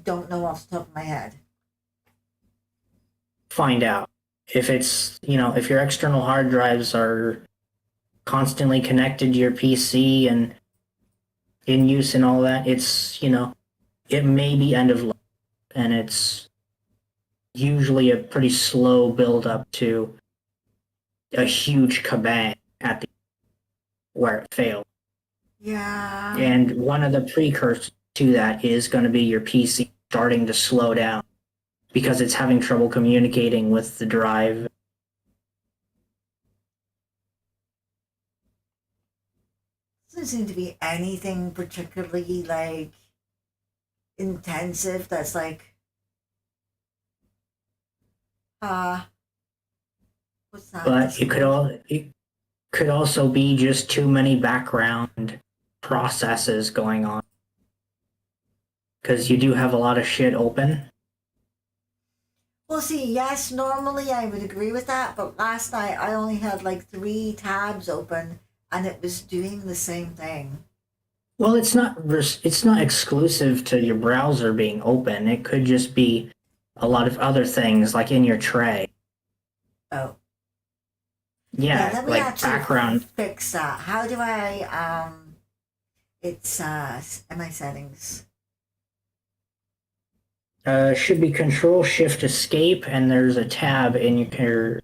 [SPEAKER 1] don't know off the top of my head.
[SPEAKER 2] Find out. If it's, if your external hard drives are constantly connected to your PC and in use and all that, it's, it may be end of life. And it's usually a pretty slow build up to a huge kabang at the where it failed.
[SPEAKER 1] Yeah.
[SPEAKER 2] And one of the precursors to that is going to be your PC starting to slow down because it's having trouble communicating with the drive.
[SPEAKER 1] Doesn't seem to be anything particularly like intensive that's like what's that?
[SPEAKER 2] But it could also be just too many background processes going on. Because you do have a lot of shit open.
[SPEAKER 1] Well, see, yes, normally I would agree with that, but last night I only had like 3 tabs open and it was doing the same thing.
[SPEAKER 2] Well, it's not exclusive to your browser being open. It could just be a lot of other things like in your tray.
[SPEAKER 1] Oh.
[SPEAKER 2] Yeah,
[SPEAKER 1] let me
[SPEAKER 2] like
[SPEAKER 1] actually
[SPEAKER 2] background.
[SPEAKER 1] fix that. How do I it's in my settings.
[SPEAKER 2] Should be Control Shift Escape, and there's a tab in your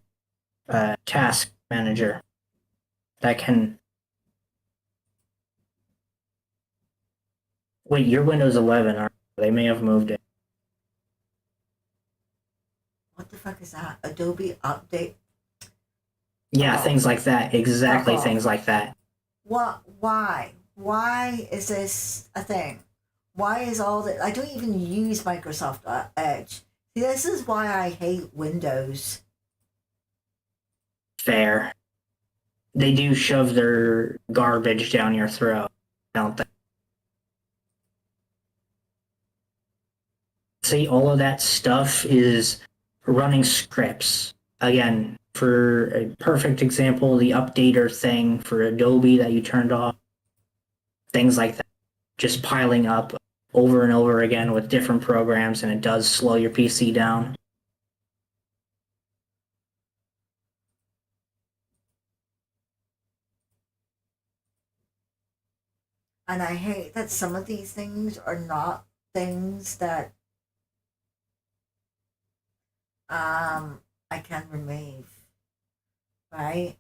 [SPEAKER 2] task manager that can. Wait, your Windows 11, they may have moved it.
[SPEAKER 1] What the fuck is that? Adobe Update.
[SPEAKER 2] Yeah, things like that. Exactly,
[SPEAKER 1] Uh-oh.
[SPEAKER 2] things like that.
[SPEAKER 1] What? Why? Why is this a thing? Why is all that? I don't even use Microsoft Edge. See, this is why I hate Windows.
[SPEAKER 2] Fair. They do shove their garbage down your throat, don't they? See, all of that stuff is running scripts. Again, for a perfect example, the updater thing for Adobe that you turned off, things like that, just piling up over and over again with different programs, and it does slow your PC down.
[SPEAKER 1] And I hate that some of these things are not things that I can remove, right?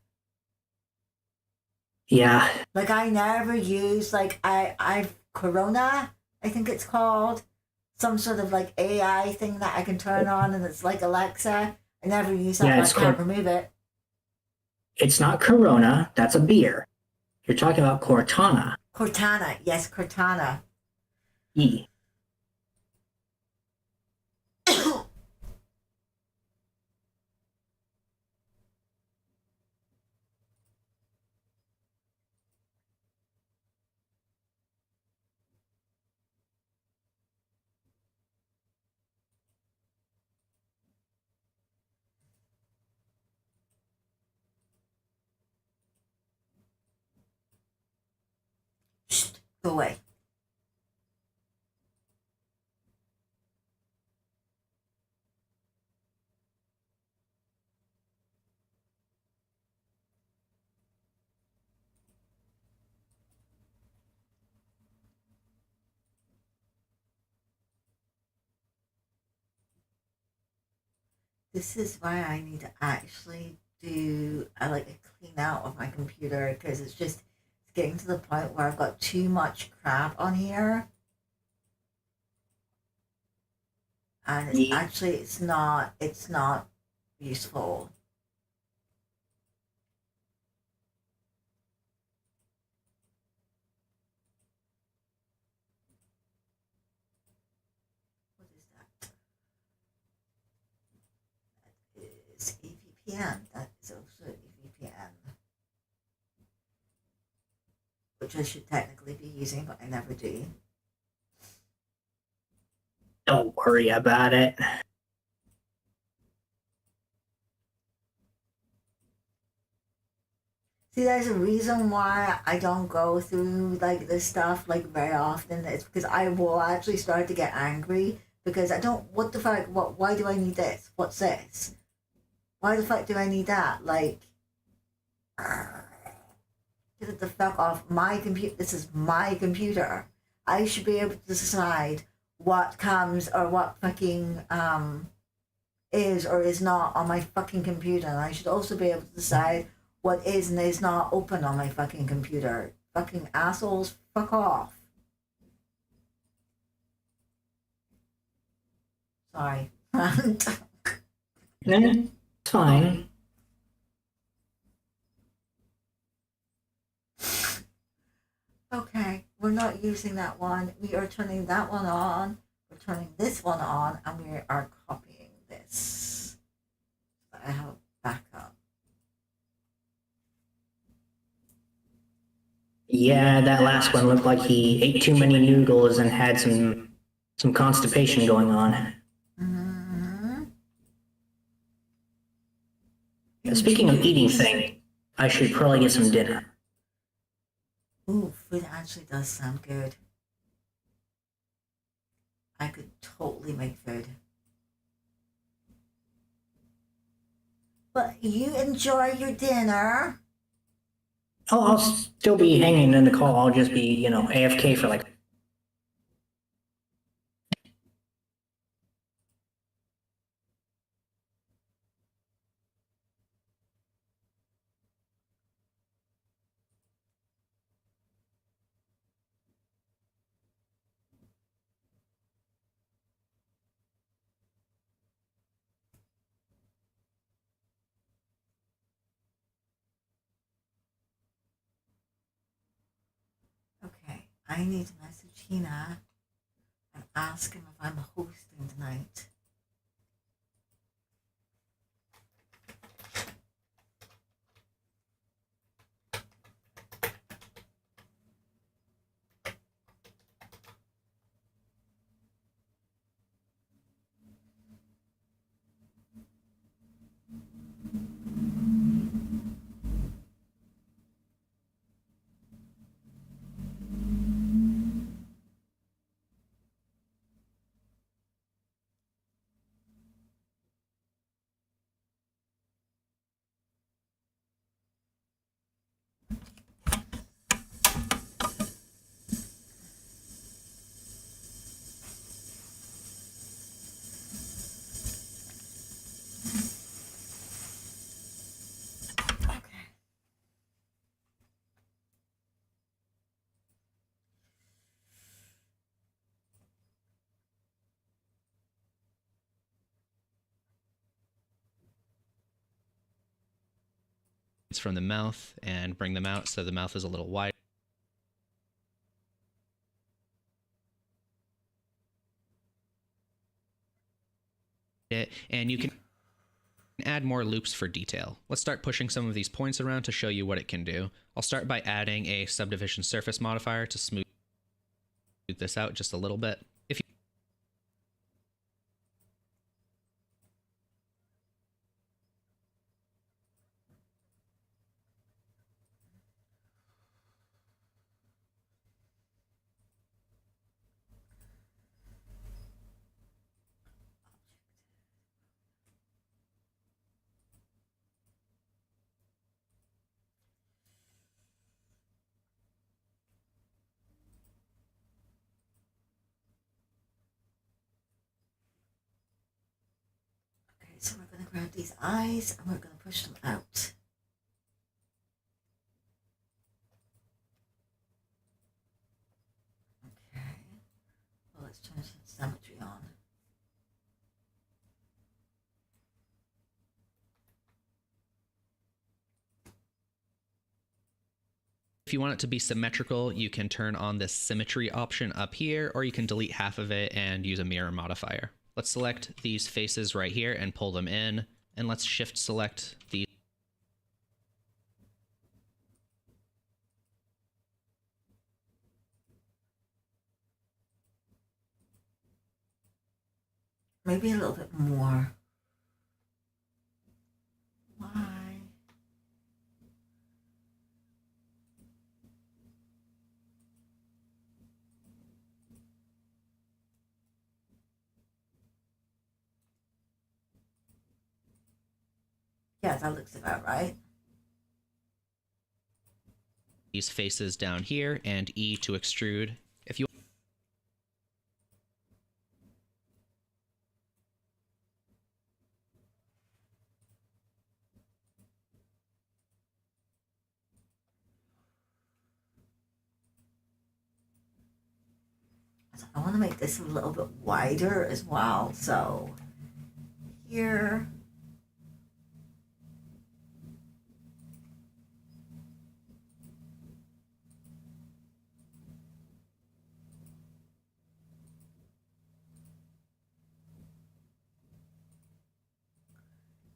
[SPEAKER 2] Yeah,
[SPEAKER 1] Like I never use like I've Corona, I think it's called, some sort of like AI thing that I can turn on and it's like Alexa. I never use that,
[SPEAKER 2] Yeah,
[SPEAKER 1] but I
[SPEAKER 2] it's
[SPEAKER 1] can't
[SPEAKER 2] called-
[SPEAKER 1] remove it.
[SPEAKER 2] it's not Corona. That's a beer. You're talking about Cortana.
[SPEAKER 1] Cortana, yes, Cortana.
[SPEAKER 2] E.
[SPEAKER 1] Shh, go away. This is why I need to actually do like a clean out of my computer because it's getting to the point where I've got too much crap on here, and it's
[SPEAKER 2] Yeah.
[SPEAKER 1] actually it's not useful. What is that? That is a VPN. That is also a VPN, which I should technically be using, but I never do.
[SPEAKER 2] Don't worry about it.
[SPEAKER 1] See, there's a reason why I don't go through like this stuff like very often. It's because I will actually start to get angry because I don't. What the fuck? What? Why do I need this? What's this? Why the fuck do I need that? Like, get it the fuck off my computer. This is my computer. I should be able to decide what comes or what fucking is or is not on my fucking computer. And I should also be able to decide what is and is not open on my fucking computer. Fucking assholes, fuck off. Sorry.
[SPEAKER 2] It's fine.
[SPEAKER 1] Okay, we're not using that one. We are turning that one on. We're turning this one on, and we are copying this. I have backup.
[SPEAKER 2] Yeah, that last one looked like he ate too many noodles and had some constipation going on.
[SPEAKER 1] Mm-hmm.
[SPEAKER 2] Speaking of eating thing, I should probably get some dinner.
[SPEAKER 1] Ooh, food actually does sound good. I could totally make food. But you enjoy your dinner.
[SPEAKER 2] I'll still be hanging in the call. I'll just be, AFK for like.
[SPEAKER 1] Okay, I need to message Hina and ask him if I'm hosting tonight.
[SPEAKER 3] from the mouth and bring them out so the mouth is a little wide. And you can add more loops for detail. Let's start pushing some of these points around to show you what it can do. I'll start by adding a subdivision surface modifier to smooth this out just a little bit. If you
[SPEAKER 1] Okay, so we're going to grab these eyes and we're going to push them out. Okay, well, let's turn some symmetry on.
[SPEAKER 3] If you want it to be symmetrical, you can turn on this symmetry option up here, or you can delete half of it and use a mirror modifier. Let's select these faces right here and pull them in, and let's shift select these.
[SPEAKER 1] Maybe a little bit more. Why? Yeah, that looks about right.
[SPEAKER 3] These faces down here and E to extrude. If you
[SPEAKER 1] So I want to make this a little bit wider as well. So here.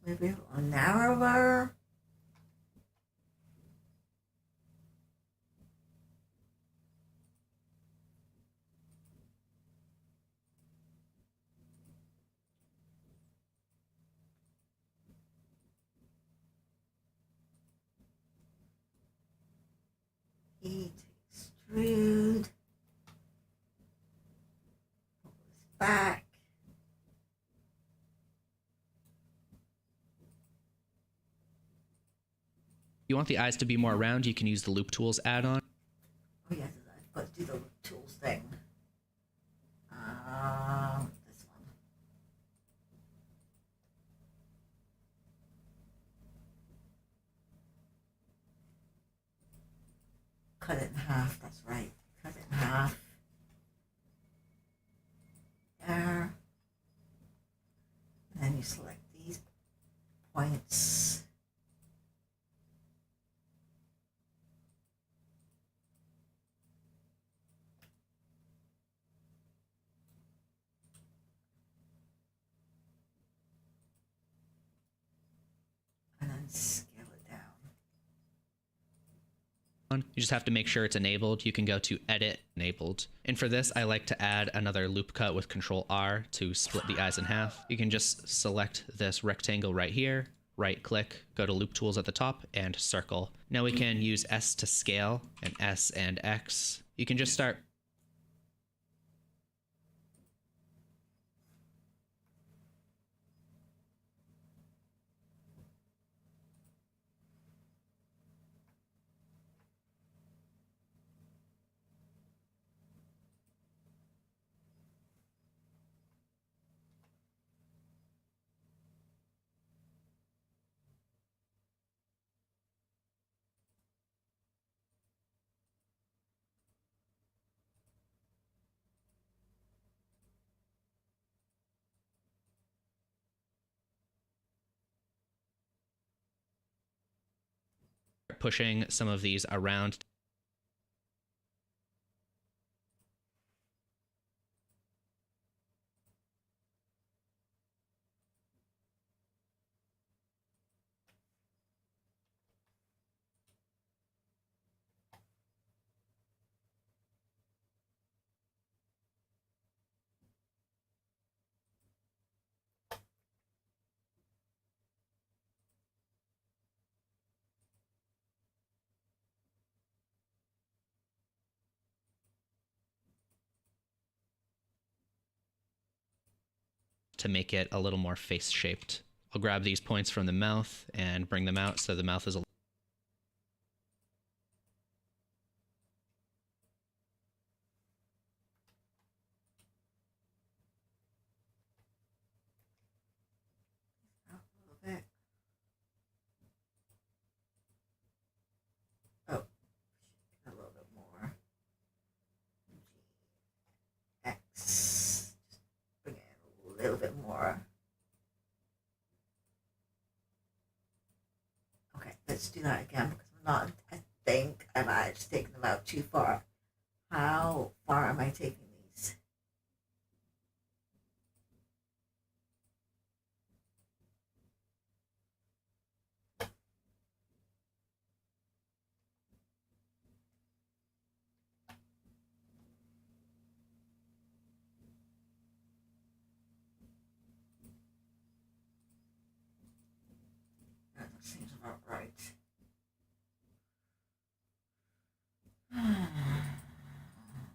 [SPEAKER 1] Maybe a little narrower. E to extrude. Pull this back.
[SPEAKER 3] you want the eyes to be more round, you can use the Loop Tools add-on.
[SPEAKER 1] Oh yeah, I've got to do the tools thing. This one. Cut it in half. That's right. Cut it in half. There. And then you select these points. And then scale it down.
[SPEAKER 3] You just have to make sure it's enabled. You can go to Edit, Enabled. And for this, I like to add another loop cut with Control R to split the eyes in half. You can just select this rectangle right here, right click, go to Loop Tools at the top, and circle. Now we can use S to scale, and S and X. You can just start pushing some of these around. To make it a little more face shaped. I'll grab these points from the mouth and bring them out so the mouth is a
[SPEAKER 1] Up a little bit. Oh, a little bit more. X. Just bring it a little bit more. Okay, let's do that again because I'm not. I think I might have just taken them out too far. How far am I taking these? That seems about right.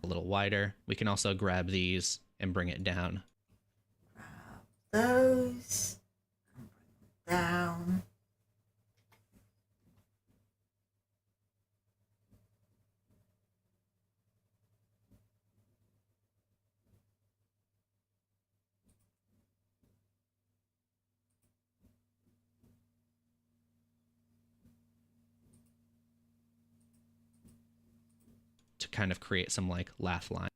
[SPEAKER 3] a little wider. We can also grab these and bring it down.
[SPEAKER 1] Grab those. And bring them down.
[SPEAKER 3] To kind of create some like laugh line.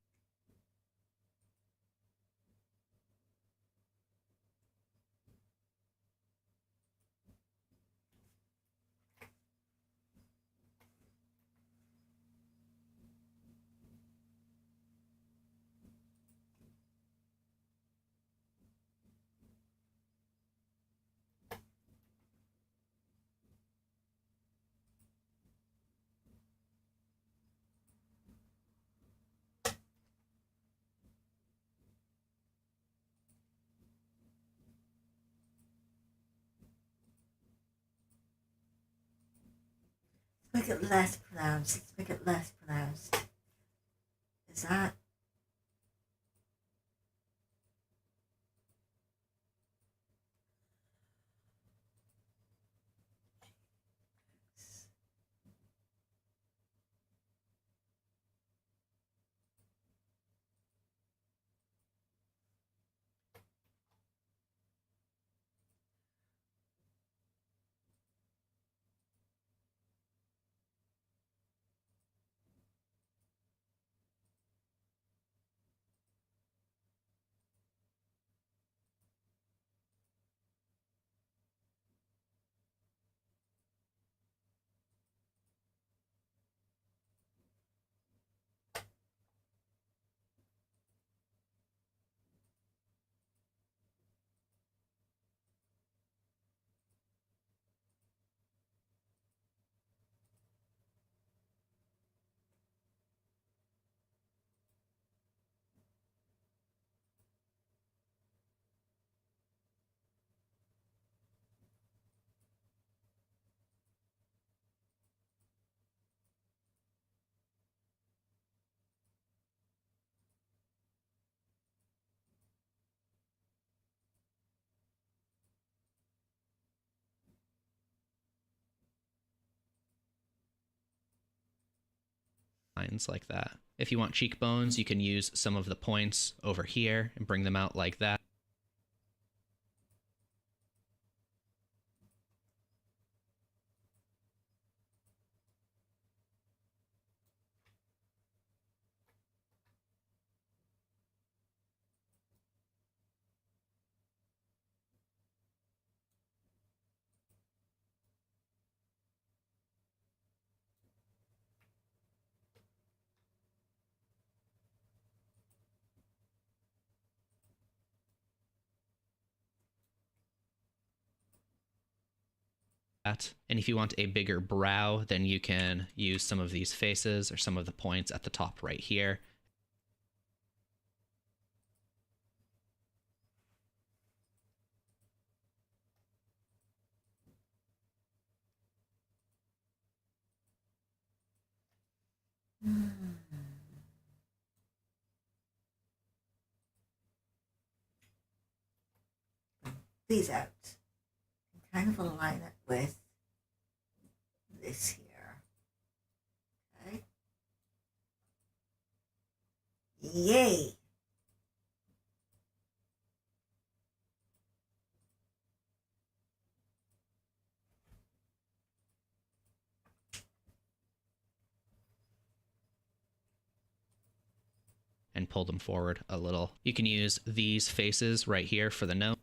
[SPEAKER 1] Make it less pronounced. Let's make it less pronounced. Is that?
[SPEAKER 3] Lines like that. If you want cheekbones, you can use some of the points over here and bring them out like that. that. And if you want a bigger brow, then you can use some of these faces or some of the points at the top right here.
[SPEAKER 1] These out and kind of align it with this here. Okay. Yay!
[SPEAKER 3] And pull them forward a little. You can use these faces right here for the nose.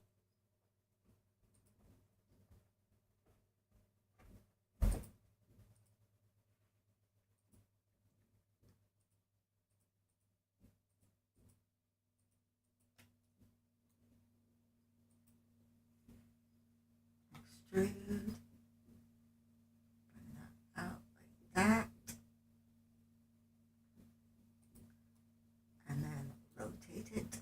[SPEAKER 1] Extrude. Bring that out like that. And then rotate it.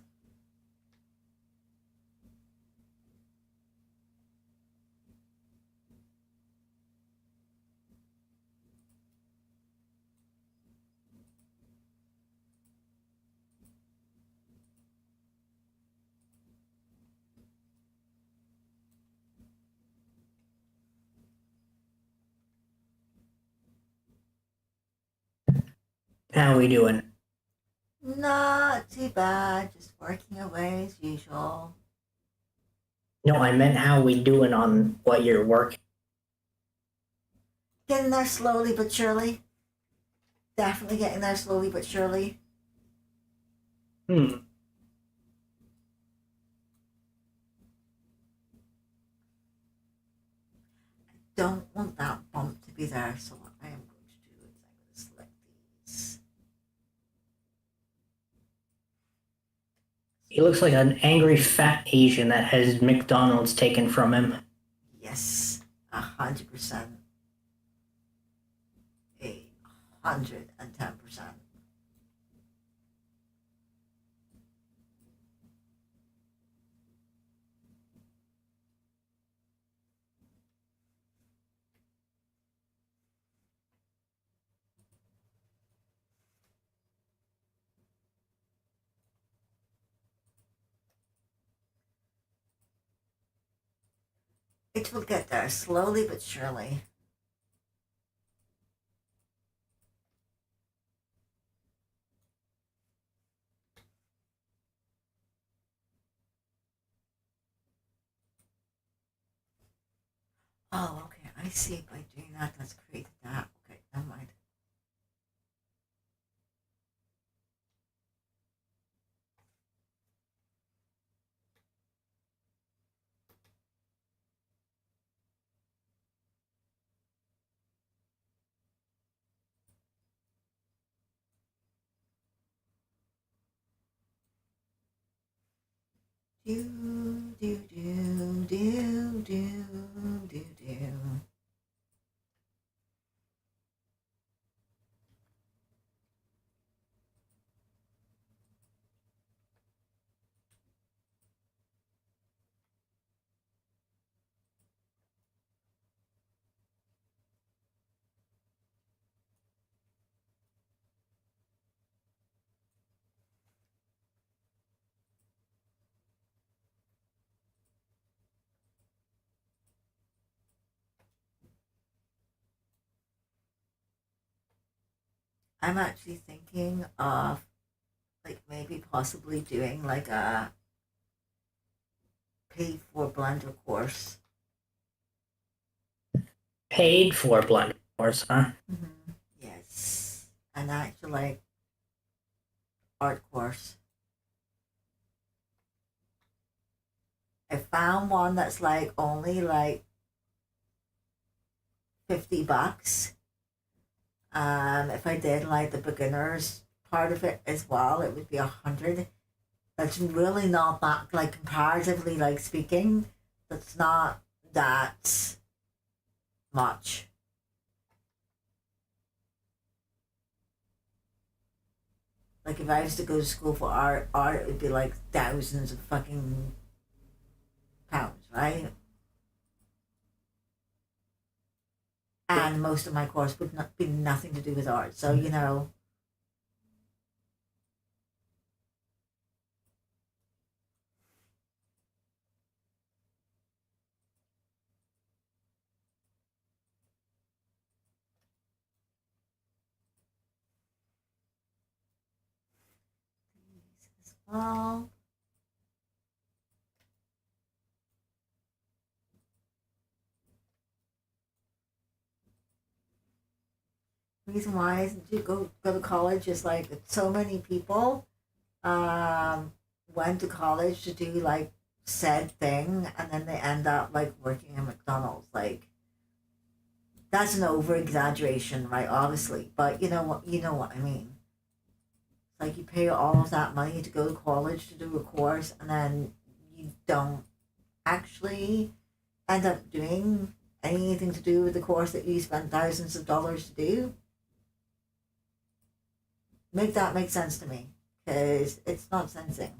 [SPEAKER 2] How we doing?
[SPEAKER 1] Not too bad, just working away as usual.
[SPEAKER 2] No, I meant how we doing on what you're working.
[SPEAKER 1] Getting there slowly but surely. Definitely getting there slowly but surely. Don't want that bump to be there, so what I am going to do is I'm going to select these.
[SPEAKER 2] He looks like an angry fat Asian that has McDonald's taken from him.
[SPEAKER 1] Yes, 100%. 110%. It will get there slowly but surely. Oh, okay. I see. By doing that, that's created that. Okay, never mind. Do do do do do do do. I'm actually thinking of like maybe possibly doing like a paid for Blender course.
[SPEAKER 2] Paid for Blender course, huh?
[SPEAKER 1] Mm-hmm. Yes, an actual like art course. I found one that's like only like $50. If I did like the beginners part of it as well, it would be 100. That's really not that, like comparatively like speaking, that's not that much. Like if I was to go to school for art would be like thousands of fucking pounds, right? And most of my course would not be nothing to do with art. So, you know, well, reason why isn't you go to college is like so many people went to college to do like said thing and then they end up like working in McDonald's. Like that's an over exaggeration, right? Obviously, but you know what I mean. Like you pay all of that money to go to college to do a course and then you don't actually end up doing anything to do with the course that you spent thousands of dollars to do. Make that make sense to me, because it's not sensing.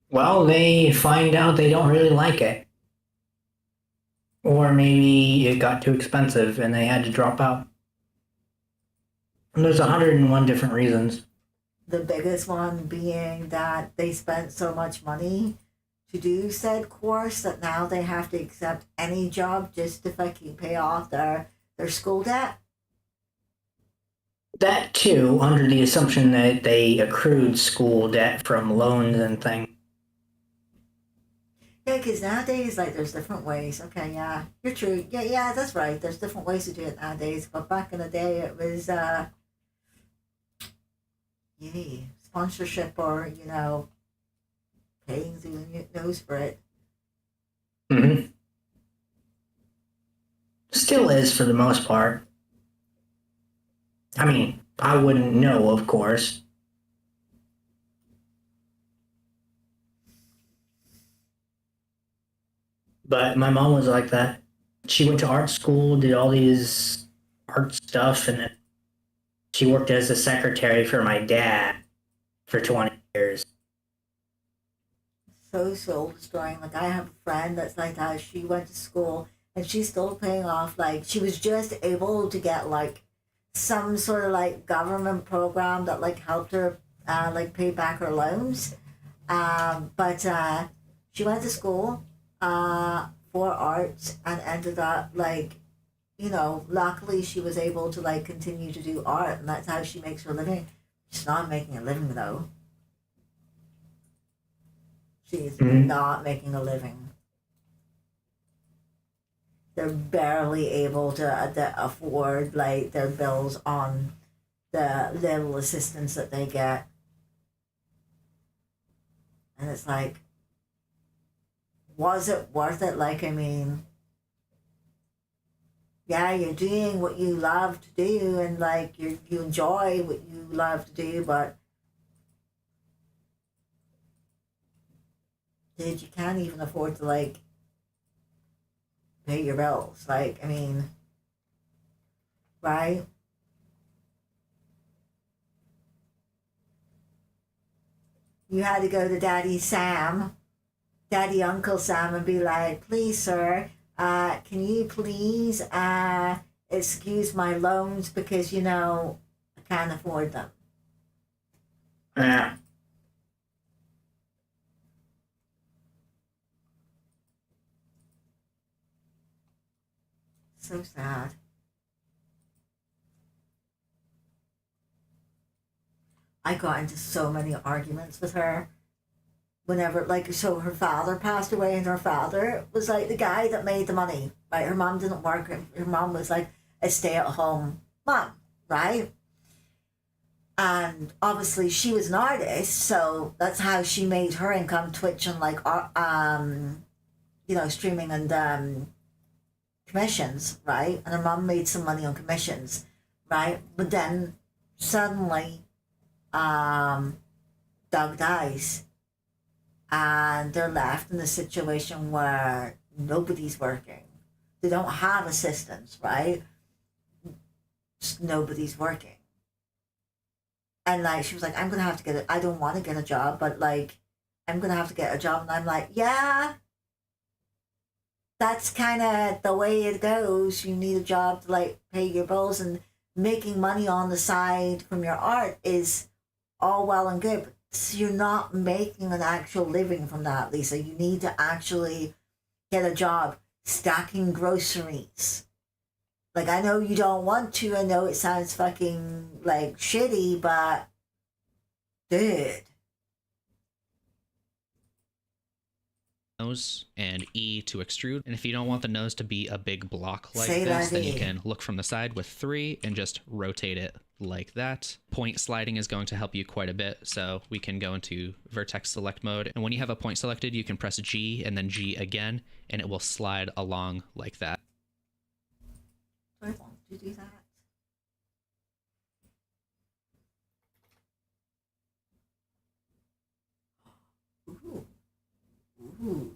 [SPEAKER 2] Well, they find out they don't really like it. Or maybe it got too expensive and they had to drop out. And there's 101 different reasons.
[SPEAKER 1] The biggest one being that they spent so much money to do said course that now they have to accept any job just to fucking pay off their school debt.
[SPEAKER 2] That too, under the assumption that they accrued school debt from loans and things.
[SPEAKER 1] Yeah, because nowadays, like, there's different ways. Okay, yeah, you're true. Yeah, that's right. There's different ways to do it nowadays. But back in the day, it was, sponsorship or, paying through your nose for it.
[SPEAKER 2] Mm-hmm. Still is for the most part. I mean, I wouldn't know, of course. But my mom was like that. She went to art school, did all these art stuff, and then she worked as a secretary for my dad for 20 years.
[SPEAKER 1] So soul destroying. Like, I have a friend that's like that. She went to school and she's still paying off. Like, she was just able to get, like, some sort of, like, government program that, like, helped her, like, pay back her loans. But she went to school for arts and ended up, like, luckily she was able to, like, continue to do art, and that's how she makes her living. She's not making a living, though. She's not making a living. They're barely able to afford, like, their bills on the little assistance that they get. And it's like, was it worth it? Like, I mean, yeah, you're doing what you love to do and, like, you enjoy what you love to do, but dude, you can't even afford to, like, pay your bills. Like, I mean, right? You had to go to Daddy Uncle Sam, and be like, please, sir, can you please excuse my loans because, I can't afford them.
[SPEAKER 2] Yeah.
[SPEAKER 1] So sad. I got into so many arguments with her whenever, like, so her father passed away and her father was, like, the guy that made the money, right? Her mom didn't work. Her mom was, like, a stay-at-home mom, right? And obviously she was an artist, so that's how she made her income, Twitch and, like, streaming and commissions, right? And her mom made some money on commissions, right? But then suddenly Doug dies and they're left in a situation where nobody's working. They don't have assistants, right? Just nobody's working. And like she was like, I'm gonna have to get it. I don't want to get a job, but like I'm gonna have to get a job. And I'm like, yeah, that's kind of the way it goes. You need a job to like pay your bills, and making money on the side from your art is all well and good, but you're not making an actual living from that, Lisa. You need to actually get a job stacking groceries. Like, I know you don't want to. I know it sounds fucking like shitty, but dude.
[SPEAKER 3] Nose and E to extrude. And if you don't want the nose to be a big block like
[SPEAKER 1] Say
[SPEAKER 3] this,
[SPEAKER 1] that
[SPEAKER 3] then you
[SPEAKER 1] again.
[SPEAKER 3] can look from the side with 3 and just rotate it like that. Point sliding is going to help you quite a bit, so we can go into vertex select mode. And when you have a point selected, you can press G and then G again, and it will slide along like that.
[SPEAKER 1] Do I want to do that? Ooh. Ooh.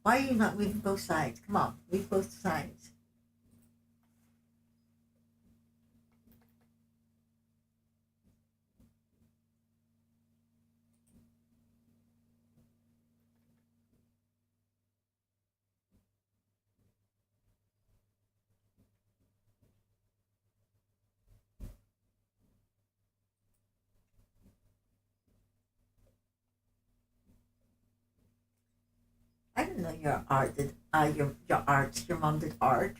[SPEAKER 1] Why are you not moving both sides? Come on, move both sides. I didn't know your art did your mom did art.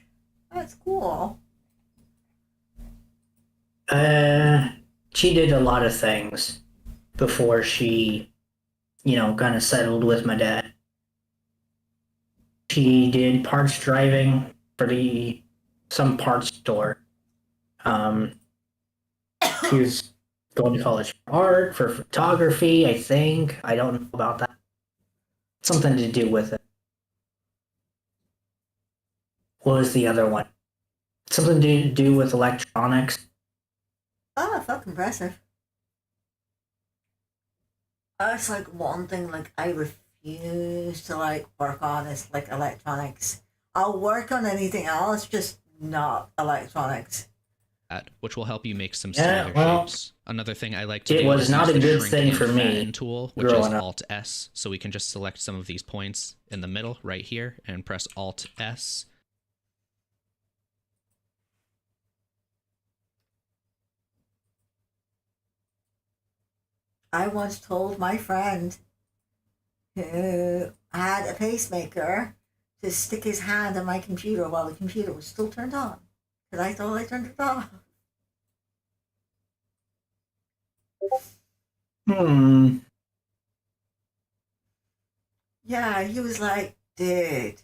[SPEAKER 1] That's cool.
[SPEAKER 2] She did a lot of things before she, kind of settled with my dad. She did parts driving for some parts store. She was going to college for art, for photography, I think. I don't know about that. Something to do with it. What was the other one? Something to do with electronics.
[SPEAKER 1] Oh, fucking impressive. That's like one thing like I refuse to like work on is like electronics. I'll work on anything else, just not electronics.
[SPEAKER 3] Which will help you make some
[SPEAKER 2] Yeah,
[SPEAKER 3] smoother
[SPEAKER 2] well,
[SPEAKER 3] shapes. Another thing I like to
[SPEAKER 2] it
[SPEAKER 3] do
[SPEAKER 2] was
[SPEAKER 3] is
[SPEAKER 2] not
[SPEAKER 3] use
[SPEAKER 2] a
[SPEAKER 3] the
[SPEAKER 2] good
[SPEAKER 3] shrink
[SPEAKER 2] thing
[SPEAKER 3] and
[SPEAKER 2] for me
[SPEAKER 3] fatten tool, which is
[SPEAKER 2] growing up.
[SPEAKER 3] Alt S. So we can just select some of these points in the middle right here and press Alt S.
[SPEAKER 1] I once told my friend who had a pacemaker to stick his hand on my computer while the computer was still turned on. Because I thought I turned it off.
[SPEAKER 2] Hmm.
[SPEAKER 1] Yeah, he was like, dude,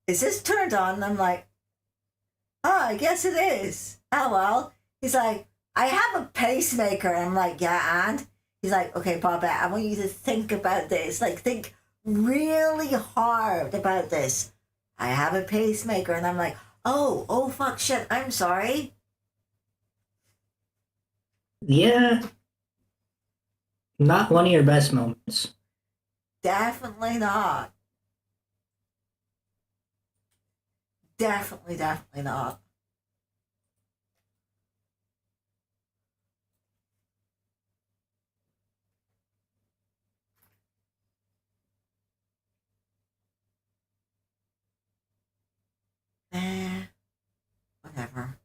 [SPEAKER 1] is this turned on? And I'm like, oh, I guess it is. Oh, well. He's like, I have a pacemaker. And I'm like, yeah, and? He's like, okay, Bobette, I want you to think about this. Like, think really hard about this. I have a pacemaker. And I'm like, oh, fuck, shit, I'm sorry.
[SPEAKER 2] Yeah. Not one of your best moments.
[SPEAKER 1] Definitely not. Definitely not. Whatever.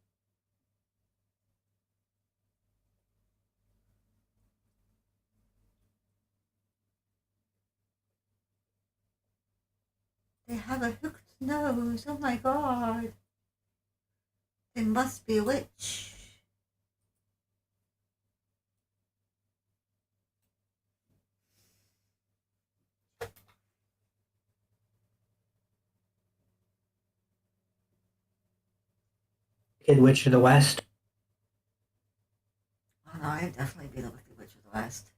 [SPEAKER 1] They have a hooked nose. Oh my god. They must be a witch.
[SPEAKER 2] Kid Witch of the West.
[SPEAKER 1] Oh no, I'd definitely be the Wicked Witch of the West.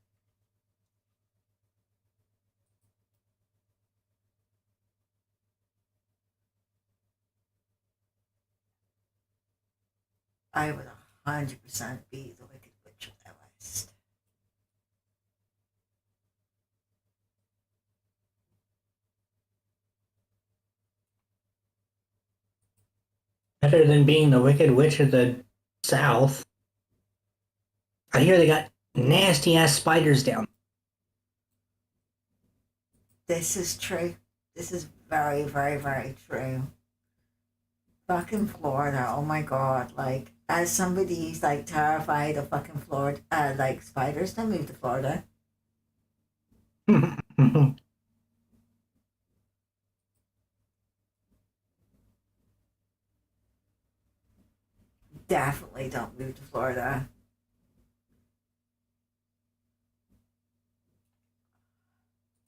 [SPEAKER 1] I would 100% be the Wicked Witch of the West.
[SPEAKER 2] Better than being the Wicked Witch of the South. I hear they got nasty ass spiders down.
[SPEAKER 1] This is true. This is very, very, very true. Fucking Florida, oh my god. Like, as somebody who's like terrified of fucking Florida, like spiders, don't move to Florida. Definitely don't move to Florida.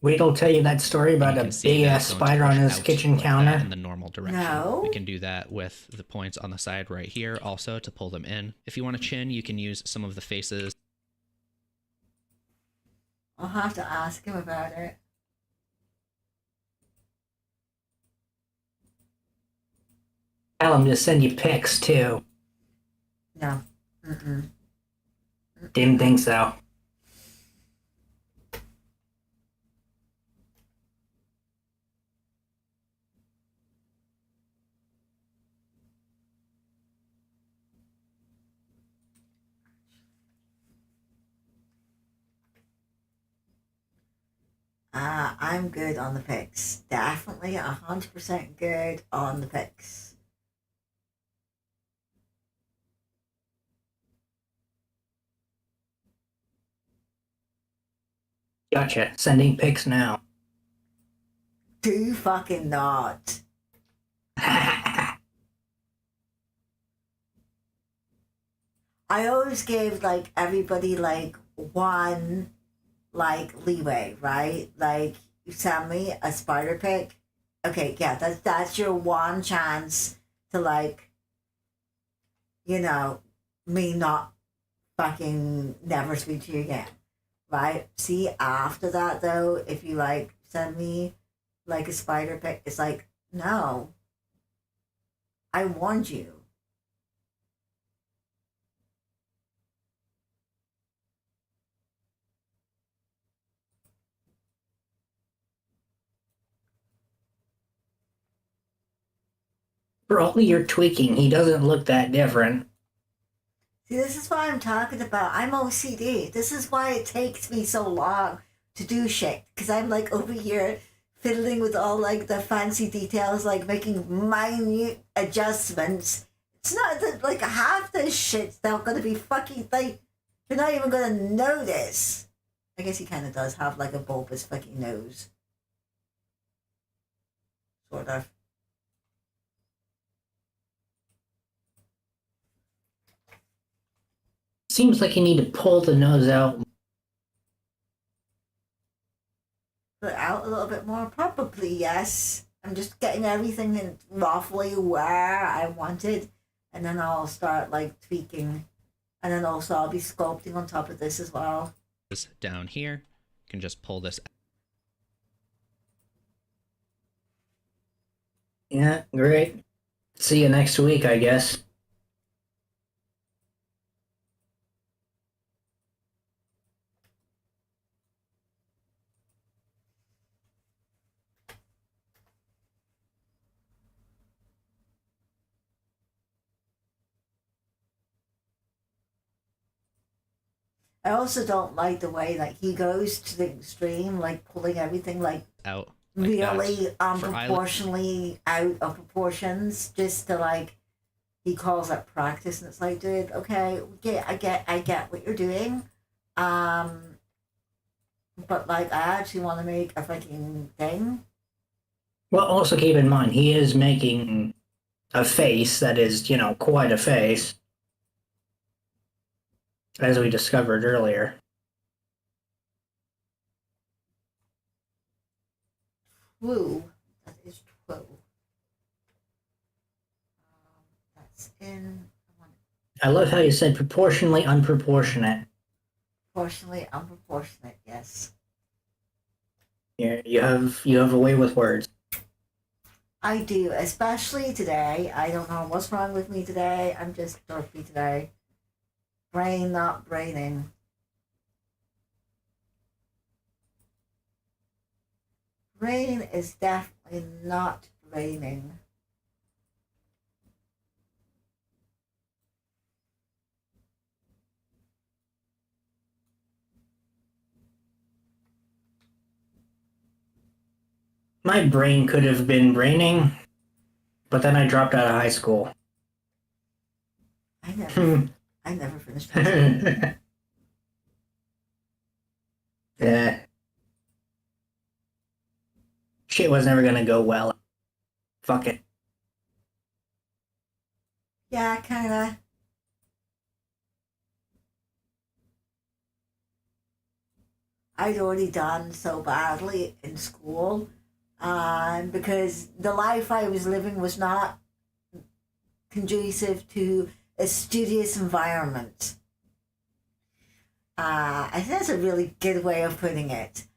[SPEAKER 2] Wait, I'll tell you that story
[SPEAKER 3] And
[SPEAKER 2] about
[SPEAKER 3] you
[SPEAKER 2] a
[SPEAKER 3] can see
[SPEAKER 2] big
[SPEAKER 3] that
[SPEAKER 2] ass
[SPEAKER 3] it's going to
[SPEAKER 2] spider on
[SPEAKER 3] push
[SPEAKER 2] his
[SPEAKER 3] out
[SPEAKER 2] kitchen
[SPEAKER 3] like that
[SPEAKER 2] counter.
[SPEAKER 3] in the normal direction.
[SPEAKER 1] No.
[SPEAKER 3] We can do that with the points on the side right here also to pull them in. If you want a chin, you can use some of the faces.
[SPEAKER 1] I'll have to ask him about it.
[SPEAKER 2] Tell him to send you pics too.
[SPEAKER 1] No. Mm-mm.
[SPEAKER 2] Didn't think so.
[SPEAKER 1] I'm good on the picks. Definitely 100% good on the picks.
[SPEAKER 2] Gotcha. Sending pics now.
[SPEAKER 1] Do fucking not. I always give like everybody like one like leeway, right? Like you send me a spider pic. Okay, yeah, that's your one chance to like, you know, me not fucking never speak to you again. Right? See, after that though, if you like send me like a spider pic, it's like, no. I warned you.
[SPEAKER 2] For all your tweaking, he doesn't look that different.
[SPEAKER 1] See, this is what I'm talking about. I'm OCD. This is why it takes me so long to do shit. Because I'm like over here fiddling with all like the fancy details, like making minute adjustments. It's not that like half this shit's not gonna be fucking like you're not even gonna notice. I guess he kind of does have like a bulbous fucking nose. Sort of.
[SPEAKER 2] Seems like you need to pull the nose out.
[SPEAKER 1] Put it out a little bit more? Probably, yes. I'm just getting everything in roughly where I wanted, and then I'll start like tweaking. And then also I'll be sculpting on top of this as well.
[SPEAKER 3] Down here, you can just pull this.
[SPEAKER 2] Yeah, great. See you next week, I guess.
[SPEAKER 1] I also don't like the way like he goes to the extreme, like pulling everything like
[SPEAKER 3] Out like that.
[SPEAKER 1] really
[SPEAKER 3] For
[SPEAKER 1] proportionally out of proportions, just to like he calls it practice, and it's like, dude, okay, I get what you're doing, um, but like I actually want to make a fucking thing.
[SPEAKER 2] Well, also keep in mind, he is making a face that is, quite a face. As we discovered earlier.
[SPEAKER 1] True, that is true. That's in
[SPEAKER 2] I love how you said proportionally unproportionate.
[SPEAKER 1] proportionally unproportionate. Yes.
[SPEAKER 2] You have a way with words.
[SPEAKER 1] I do, especially today. I don't know what's wrong with me today. I'm just derpy today. Brain not braining. Brain is definitely not braining.
[SPEAKER 2] My brain could have been braining, but then I dropped out of high school.
[SPEAKER 1] I never finished high school.
[SPEAKER 2] Yeah. Shit was never gonna go well. Fuck it.
[SPEAKER 1] Yeah, kinda. I'd already done so badly in school, because the life I was living was not conducive to a studious environment. I think that's a really good way of putting it.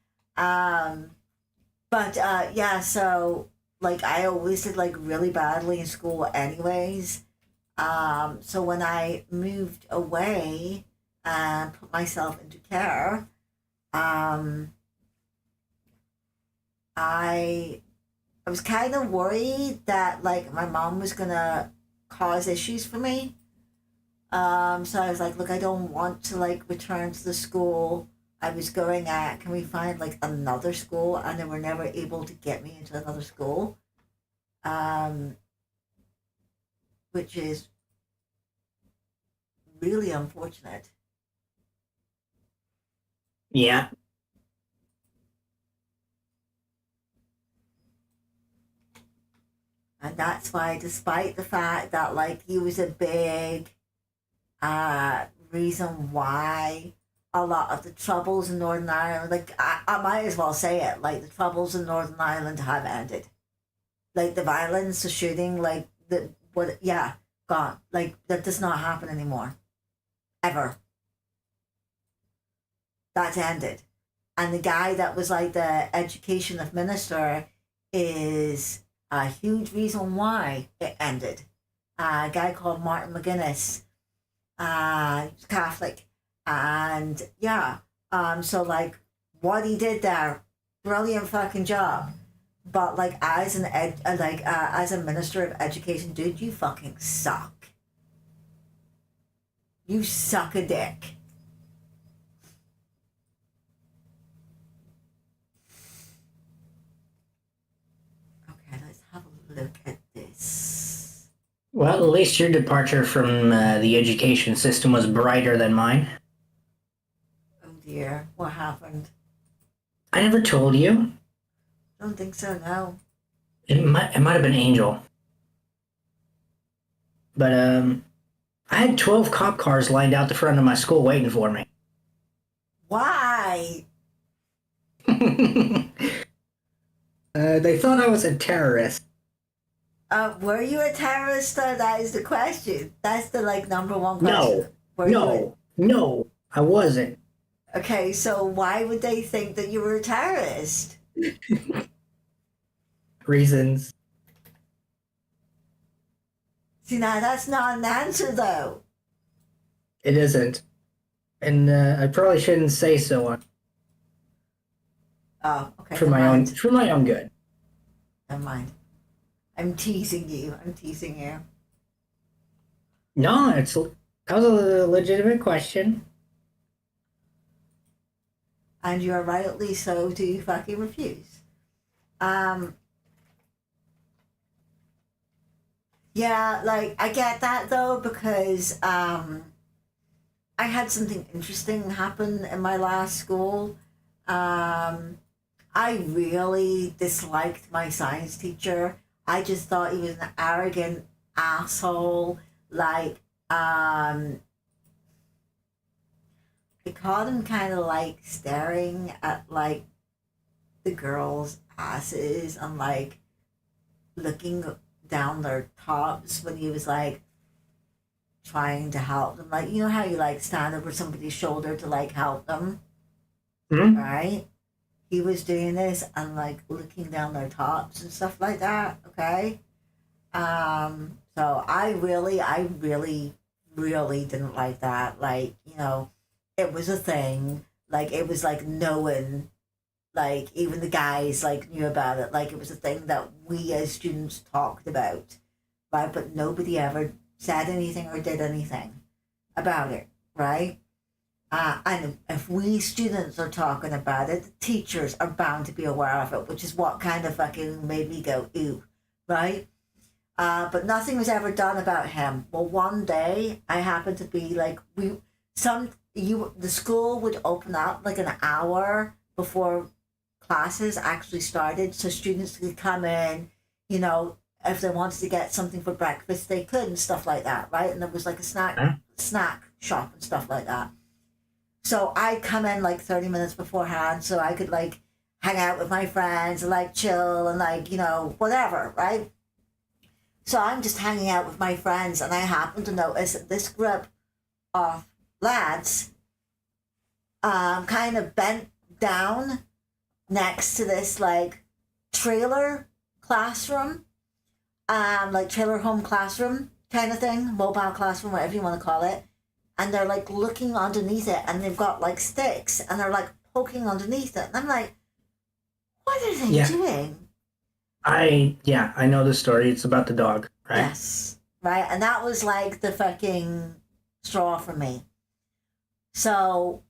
[SPEAKER 1] But yeah, so like I always did like really badly in school, anyways. So when I moved away and put myself into care, um, I I was kind of worried that like my mom was gonna cause issues for me. So I was like, look, I don't want to like return to the school I was going at. Can we find like another school? And they were never able to get me into another school, um, which is really unfortunate.
[SPEAKER 2] Yeah.
[SPEAKER 1] And that's why, despite the fact that like he was a big reason why a lot of the troubles in Northern Ireland, like I might as well say it, like the troubles in Northern Ireland have ended. Like the violence, the shooting, like the what? Yeah, gone. Like that does not happen anymore, ever. That's ended. And the guy that was like the education of minister is a huge reason why it ended. A guy called Martin McGuinness, he's Catholic, and yeah, so like what he did there, brilliant fucking job. But like as an as a minister of education, dude, you fucking suck. You suck a dick. Okay, let's have a look at this.
[SPEAKER 2] Well, at least your departure from the education system was brighter than mine.
[SPEAKER 1] Oh dear, what happened?
[SPEAKER 2] I never told you.
[SPEAKER 1] Don't think so, no.
[SPEAKER 2] It might have been Angel. But I had 12 cop cars lined out the front of my school waiting for me.
[SPEAKER 1] Why?
[SPEAKER 2] They thought I was a terrorist.
[SPEAKER 1] Were you a terrorist though? That is the question. That's the like number one question.
[SPEAKER 2] No,
[SPEAKER 1] Were you
[SPEAKER 2] no, I wasn't.
[SPEAKER 1] okay, so why would they think that you were a terrorist?
[SPEAKER 2] Reasons.
[SPEAKER 1] See, now that's not an answer though.
[SPEAKER 2] It isn't. And I probably shouldn't say so
[SPEAKER 1] Oh, okay.
[SPEAKER 2] for my own good.
[SPEAKER 1] Never mind. I'm teasing you. I'm teasing you.
[SPEAKER 2] No, that was a legitimate question.
[SPEAKER 1] And you're rightly so to fucking refuse. Yeah, like I get that though because I had something interesting happen in my last school. I really disliked my science teacher. I just thought he was an arrogant asshole. Like, I caught him kind of like staring at like the girls' asses and like looking down their tops when he was like trying to help them. Like, you know how you like stand over somebody's shoulder to like help them,
[SPEAKER 2] Hmm?
[SPEAKER 1] right? he was doing this and like looking down their tops and stuff like that. Okay. So I really didn't like that. Like, it was a thing. Like, it was like knowing, like, even the guys, like, knew about it. Like, it was a thing that we as students talked about, right? But nobody ever said anything or did anything about it, right? And if we students are talking about it, the teachers are bound to be aware of it, which is what kind of fucking made me go, ooh, right? But nothing was ever done about him. Well, one day I happened to be like, the school would open up like an hour before classes actually started, so students could come in, if they wanted to get something for breakfast, they could and stuff like that, right? And there was like a snack shop and stuff like that. So I'd come in like 30 minutes beforehand so I could like hang out with my friends and like chill and like, whatever, right? So I'm just hanging out with my friends, and I happen to notice that this group of lads kind of bent down next to this like trailer classroom, like trailer home classroom kind of thing, mobile classroom, whatever you want to call it. And they're like looking underneath it, and they've got like sticks, and they're like poking underneath it. And I'm like, what are they doing?
[SPEAKER 2] I know the story. It's about the dog, right?
[SPEAKER 1] Yes. Right. And that was like the fucking straw for me. So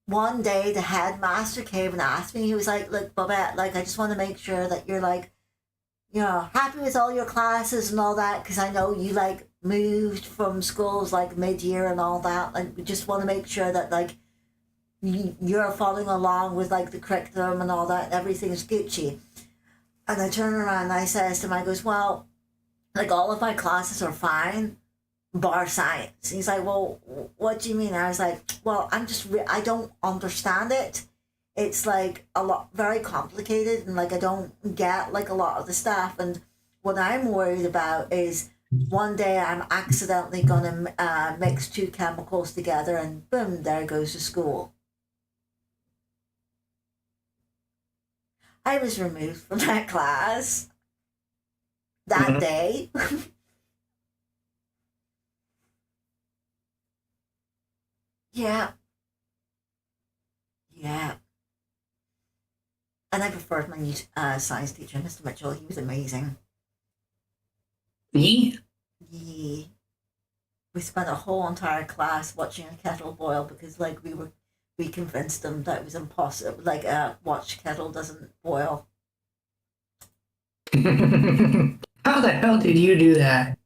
[SPEAKER 1] one day the headmaster came and asked me, he was like, look, Babette, like, I just want to make sure that you're like, happy with all your classes and all that, because I know you like moved from schools like mid-year and all that. Like, we just want to make sure that like you're following along with like the curriculum and all that, and everything's Gucci. And I turn around and I says to him, I goes, well, like all of my classes are fine, bar science. And he's like, well, what do you mean? I was like, well, I don't understand it. It's like a lot, very complicated, and like I don't get like a lot of the stuff. And what I'm worried about is one day I'm accidentally gonna mix two chemicals together, and boom, there goes the school. I was removed from that class that day. Yeah. Yeah. And I preferred my new science teacher, Mr. Mitchell. He was amazing.
[SPEAKER 2] Me?
[SPEAKER 1] Yeah. We spent a whole entire class watching a kettle boil because, like, we convinced them that it was impossible. Like, watch kettle doesn't boil.
[SPEAKER 2] How the hell did you do that?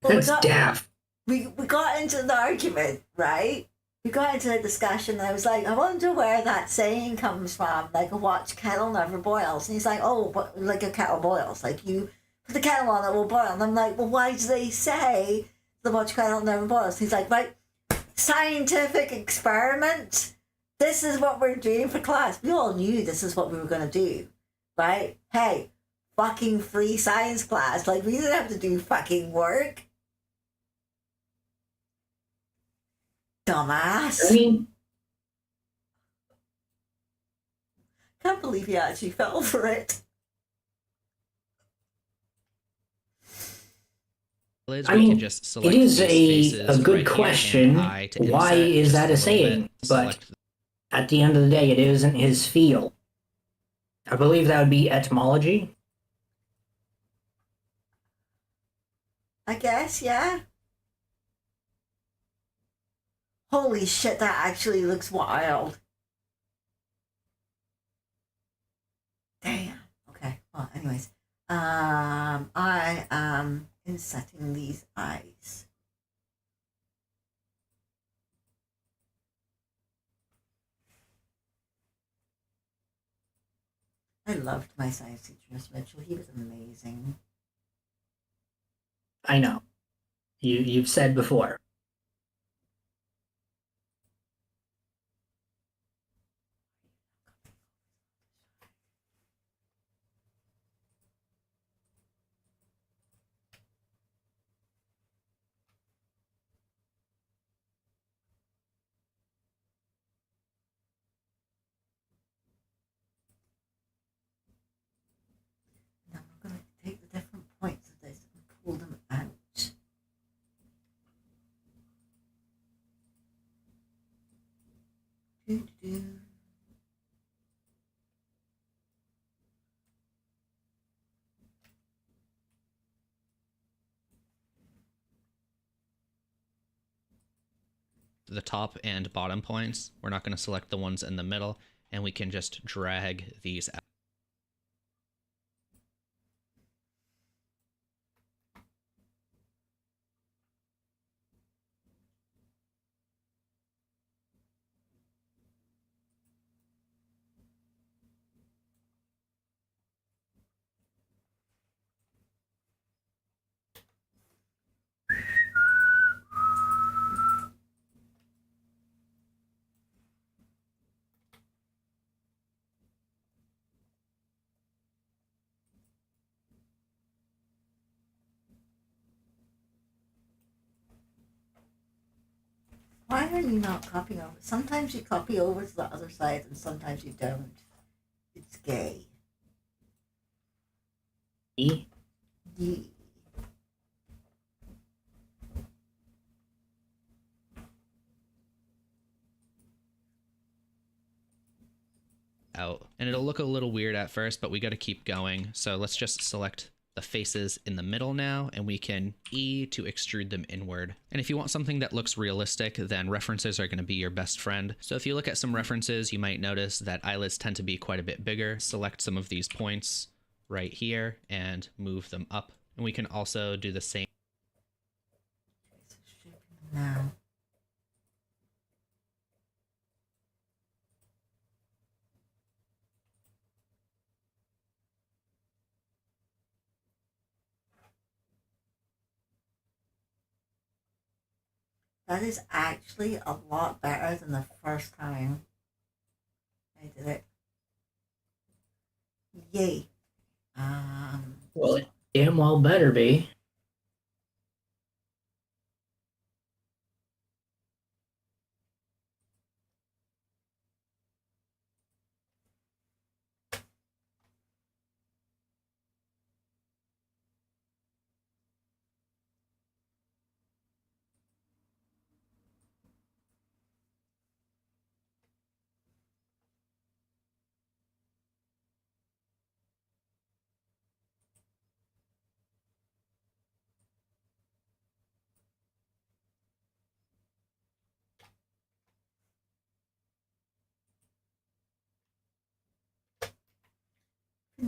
[SPEAKER 1] Well,
[SPEAKER 2] That's daft.
[SPEAKER 1] We got into an argument, right? We got into a discussion, and I was like, I wonder where that saying comes from, like, a watch kettle never boils. And he's like, oh, but like a kettle boils. Like, you put the kettle on, it will boil. And I'm like, well, why do they say the watch kettle never boils? He's like, right, scientific experiment. This is what we're doing for class. We all knew this is what we were going to do, right? Hey, fucking free science class. Like, we didn't have to do fucking work. Dumbass.
[SPEAKER 2] I mean,
[SPEAKER 1] Can't believe he actually fell for it.
[SPEAKER 3] We
[SPEAKER 2] I mean,
[SPEAKER 3] can just select
[SPEAKER 2] it is
[SPEAKER 3] these
[SPEAKER 2] a
[SPEAKER 3] faces
[SPEAKER 2] good
[SPEAKER 3] right here,
[SPEAKER 2] question.
[SPEAKER 3] and I to
[SPEAKER 2] Why
[SPEAKER 3] inset
[SPEAKER 2] is
[SPEAKER 3] just
[SPEAKER 2] that a
[SPEAKER 3] little
[SPEAKER 2] saying?
[SPEAKER 3] bit,
[SPEAKER 2] But
[SPEAKER 3] select
[SPEAKER 2] at the end of the day, it isn't his field. I believe that would be etymology.
[SPEAKER 1] I guess, yeah. Holy shit, that actually looks wild. Damn. Okay. Well, anyways. I am insetting these eyes. I loved my science teacher, Miss Mitchell. He was amazing.
[SPEAKER 2] I know. You've said before.
[SPEAKER 1] Do-do-do.
[SPEAKER 3] The top and bottom points. We're not going to select the ones in the middle, and we can just drag these out.
[SPEAKER 1] Why are you not copying over? Sometimes you copy over to the other side and sometimes you don't. It's gay.
[SPEAKER 2] E?
[SPEAKER 1] Yeah.
[SPEAKER 3] Out. And it'll look a little weird at first, but we got to keep going. So let's just select the faces in the middle now, and we can E to extrude them inward. And if you want something that looks realistic, then references are going to be your best friend. So if you look at some references, you might notice that eyelids tend to be quite a bit bigger. Select some of these points right here and move them up. And we can also do the same.
[SPEAKER 1] Now. That is actually a lot better than the first time I did it. Yay.
[SPEAKER 2] Well, it damn well better be.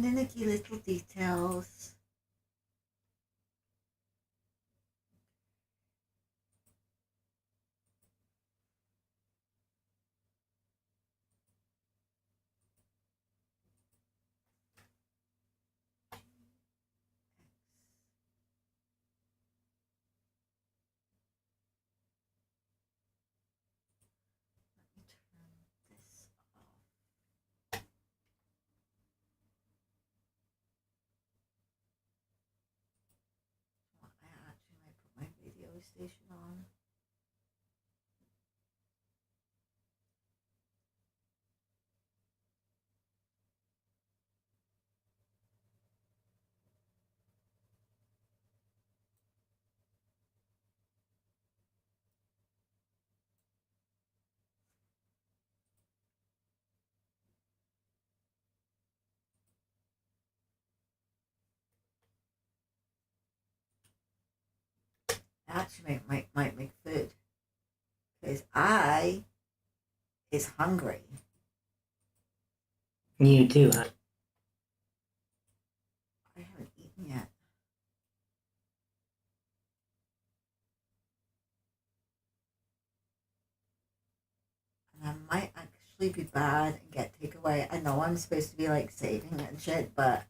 [SPEAKER 1] finicky little details. Let me turn this off. Well, I actually might put my radio station on. Actually might make food because I is hungry.
[SPEAKER 2] You too, huh?
[SPEAKER 1] I haven't eaten yet. And I might actually be bad and get takeaway. I know I'm supposed to be like saving and shit, but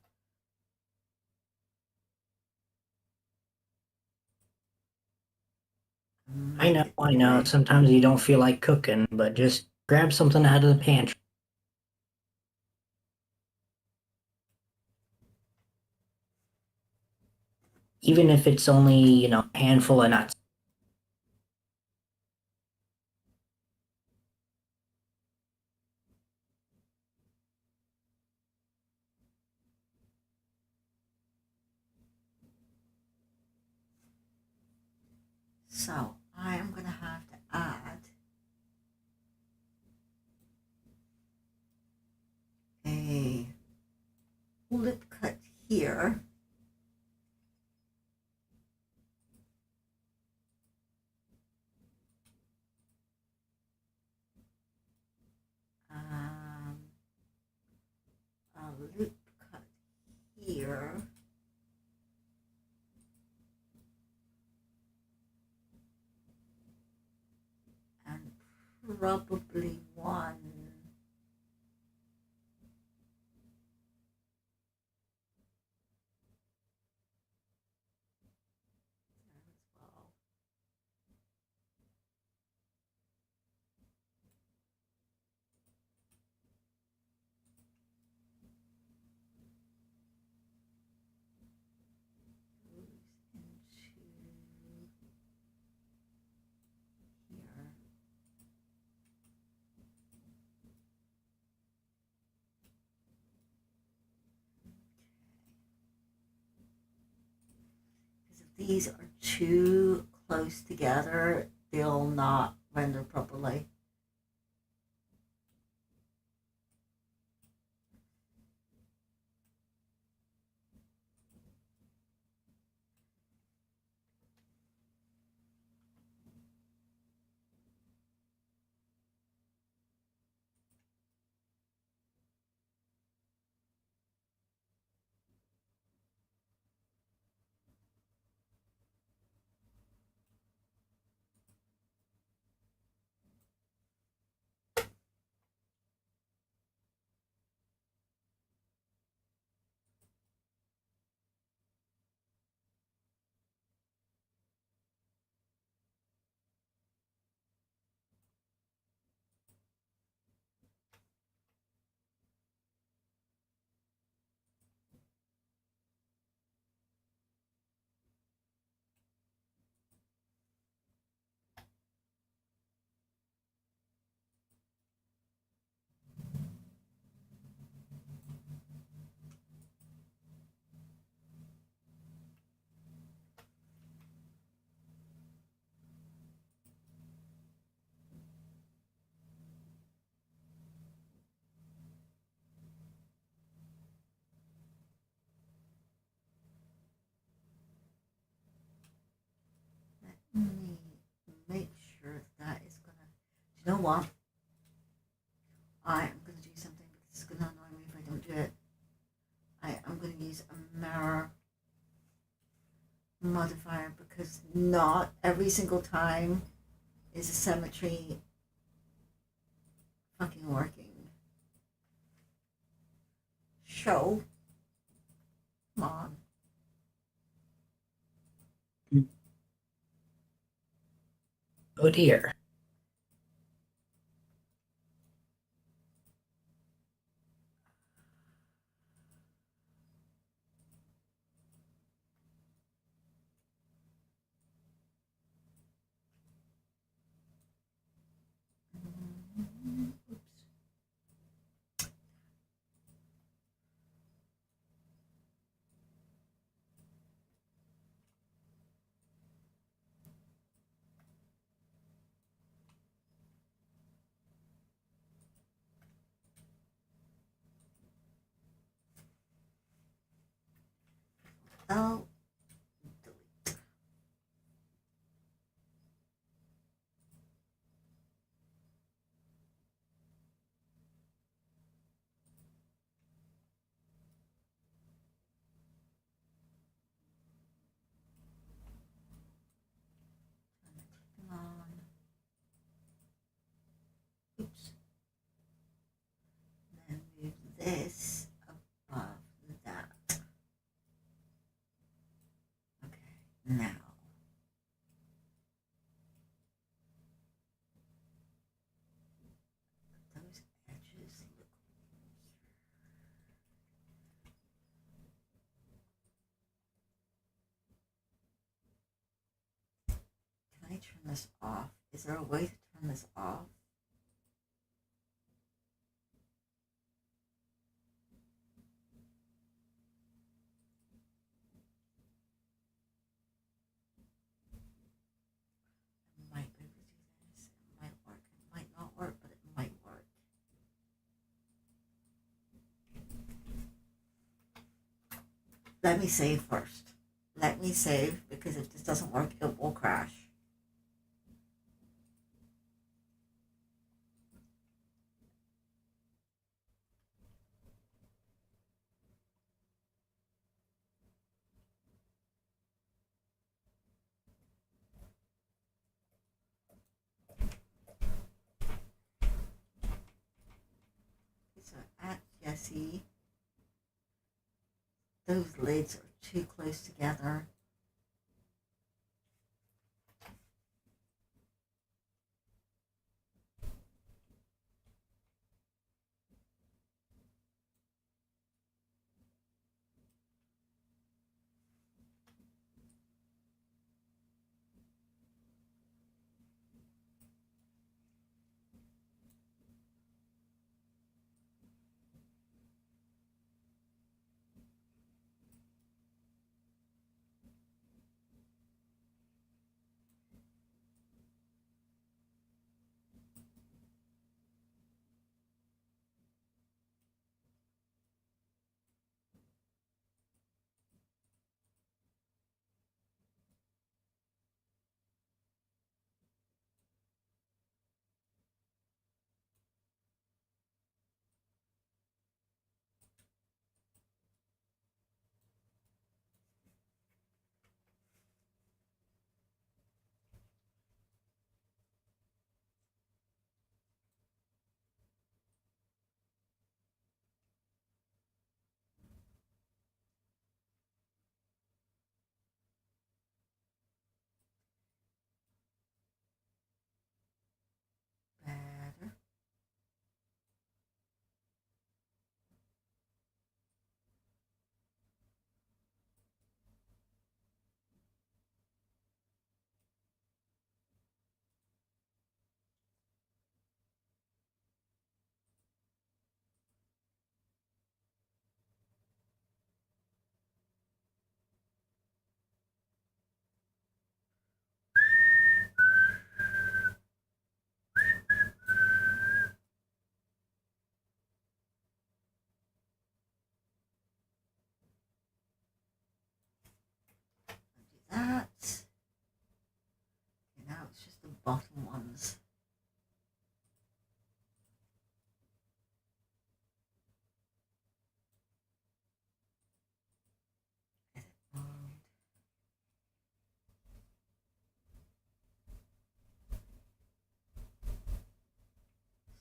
[SPEAKER 2] I know,
[SPEAKER 1] get
[SPEAKER 2] I know.
[SPEAKER 1] takeaway.
[SPEAKER 2] Sometimes you don't feel like cooking, but just grab something out of the pantry. Even if it's only, a handful of nuts.
[SPEAKER 1] So I am gonna have to add loop cut here. A loop cut here. And probably one there as well. Goes into here. Because if these are too close together, they'll not render properly. Let me make sure that is gonna. You know what? I am gonna do something, but this is gonna annoy me if I don't do it. I am gonna use a mirror modifier because not every single time is a symmetry fucking working. Show. Come on.
[SPEAKER 2] Oh dear.
[SPEAKER 1] Oops. Oh, delete. Come on. Oops. Then move this above that. Okay, now. Those edges look weird. Can I turn this off? Is there a way to turn this off? I might be able to do this. It might work. It might not work, but it might work. let me save first. Let me save, because if this doesn't work, it will crash. So at Jesse, those lids are too close together. Better. Do that. Okay, now it's just the bottom ones. Edit mode.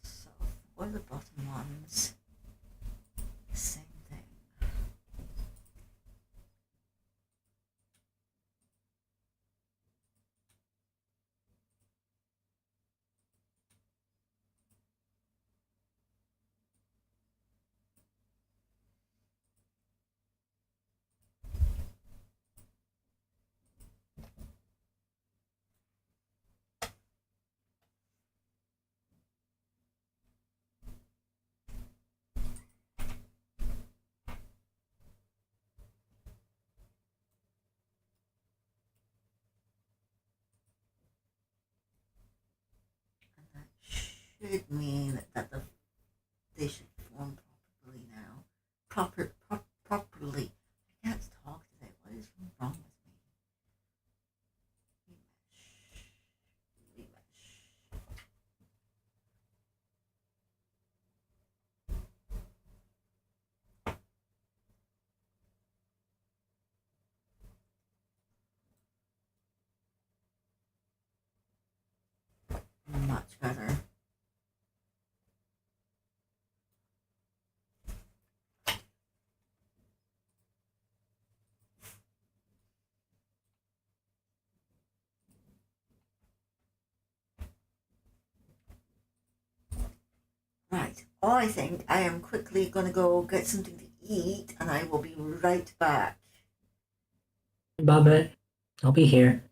[SPEAKER 1] So for the bottom ones, same thing. And that should mean that they should form properly now. Properly. I can't talk today. What is wrong with me? Remesh. Much better. Right. Oh, I think I am quickly going to go get something to eat, and I will be right back.
[SPEAKER 2] Babette, I'll be here.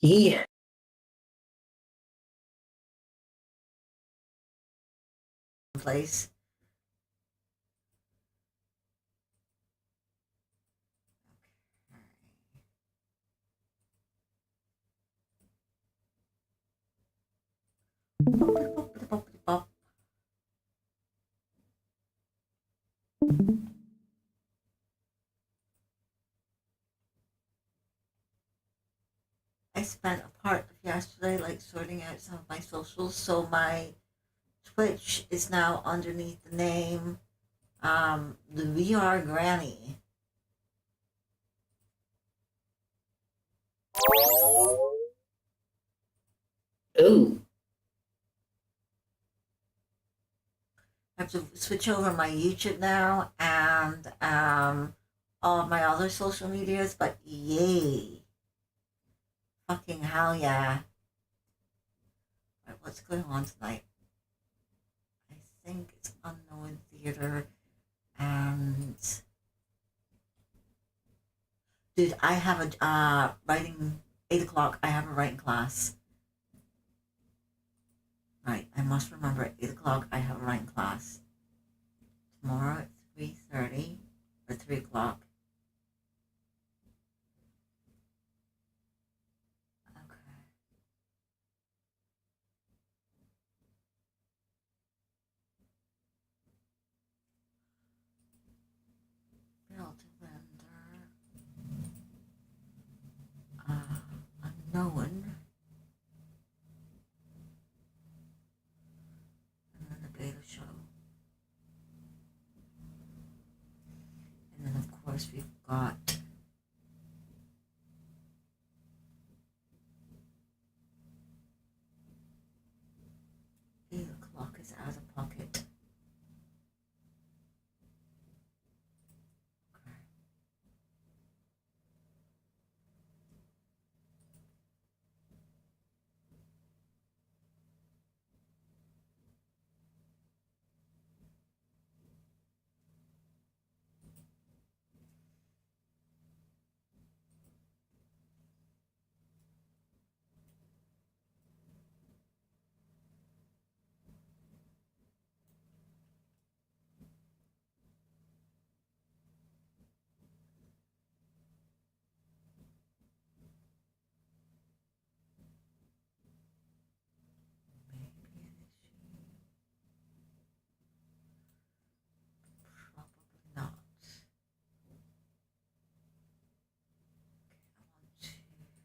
[SPEAKER 2] He
[SPEAKER 1] Place. I spent a part of yesterday like sorting out some of my socials, so my Twitch is now underneath the name the VR Granny.
[SPEAKER 2] ooh,
[SPEAKER 1] I have to switch over my YouTube now and all of my other social medias, but yay. Fucking hell yeah. Right, what's going on tonight? I think it's Unknown Theater and dude, I have a writing 8 o'clock. I have a writing class. Right, I must remember at 8 o'clock I have a writing class. Tomorrow at 3:30 or 3 o'clock. Okay. Bill Lender. Unknown. And then the beta show. And then of course we've got 8 o'clock is out of pocket. Okay. Maybe an issue. Probably not. Okay, I want to.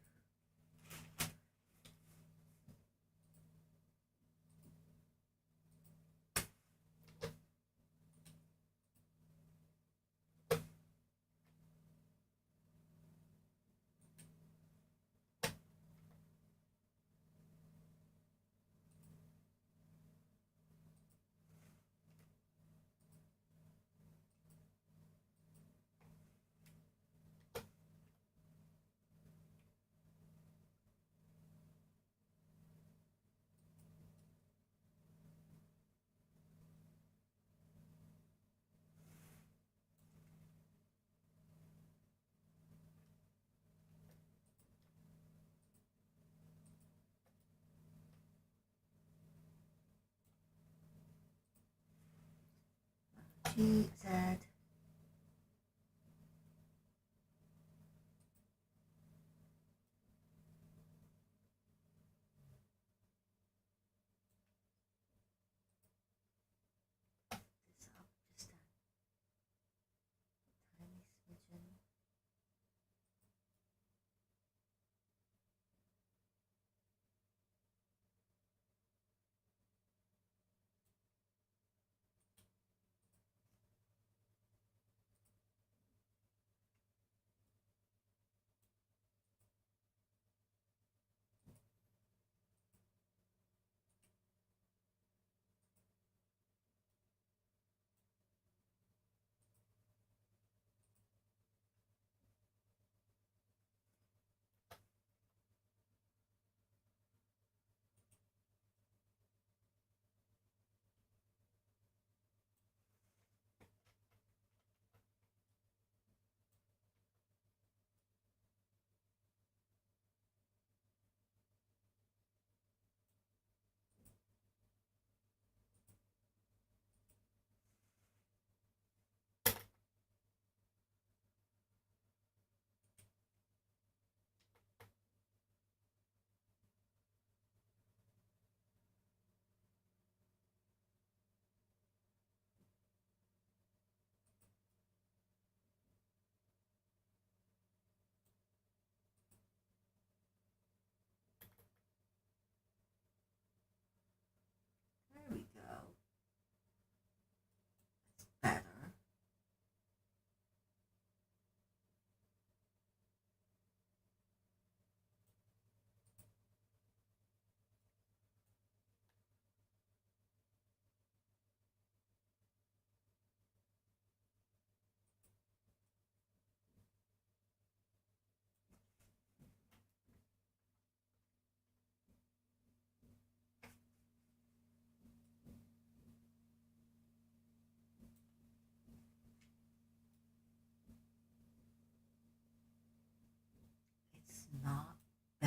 [SPEAKER 1] She said, this up just a tiny smidgen.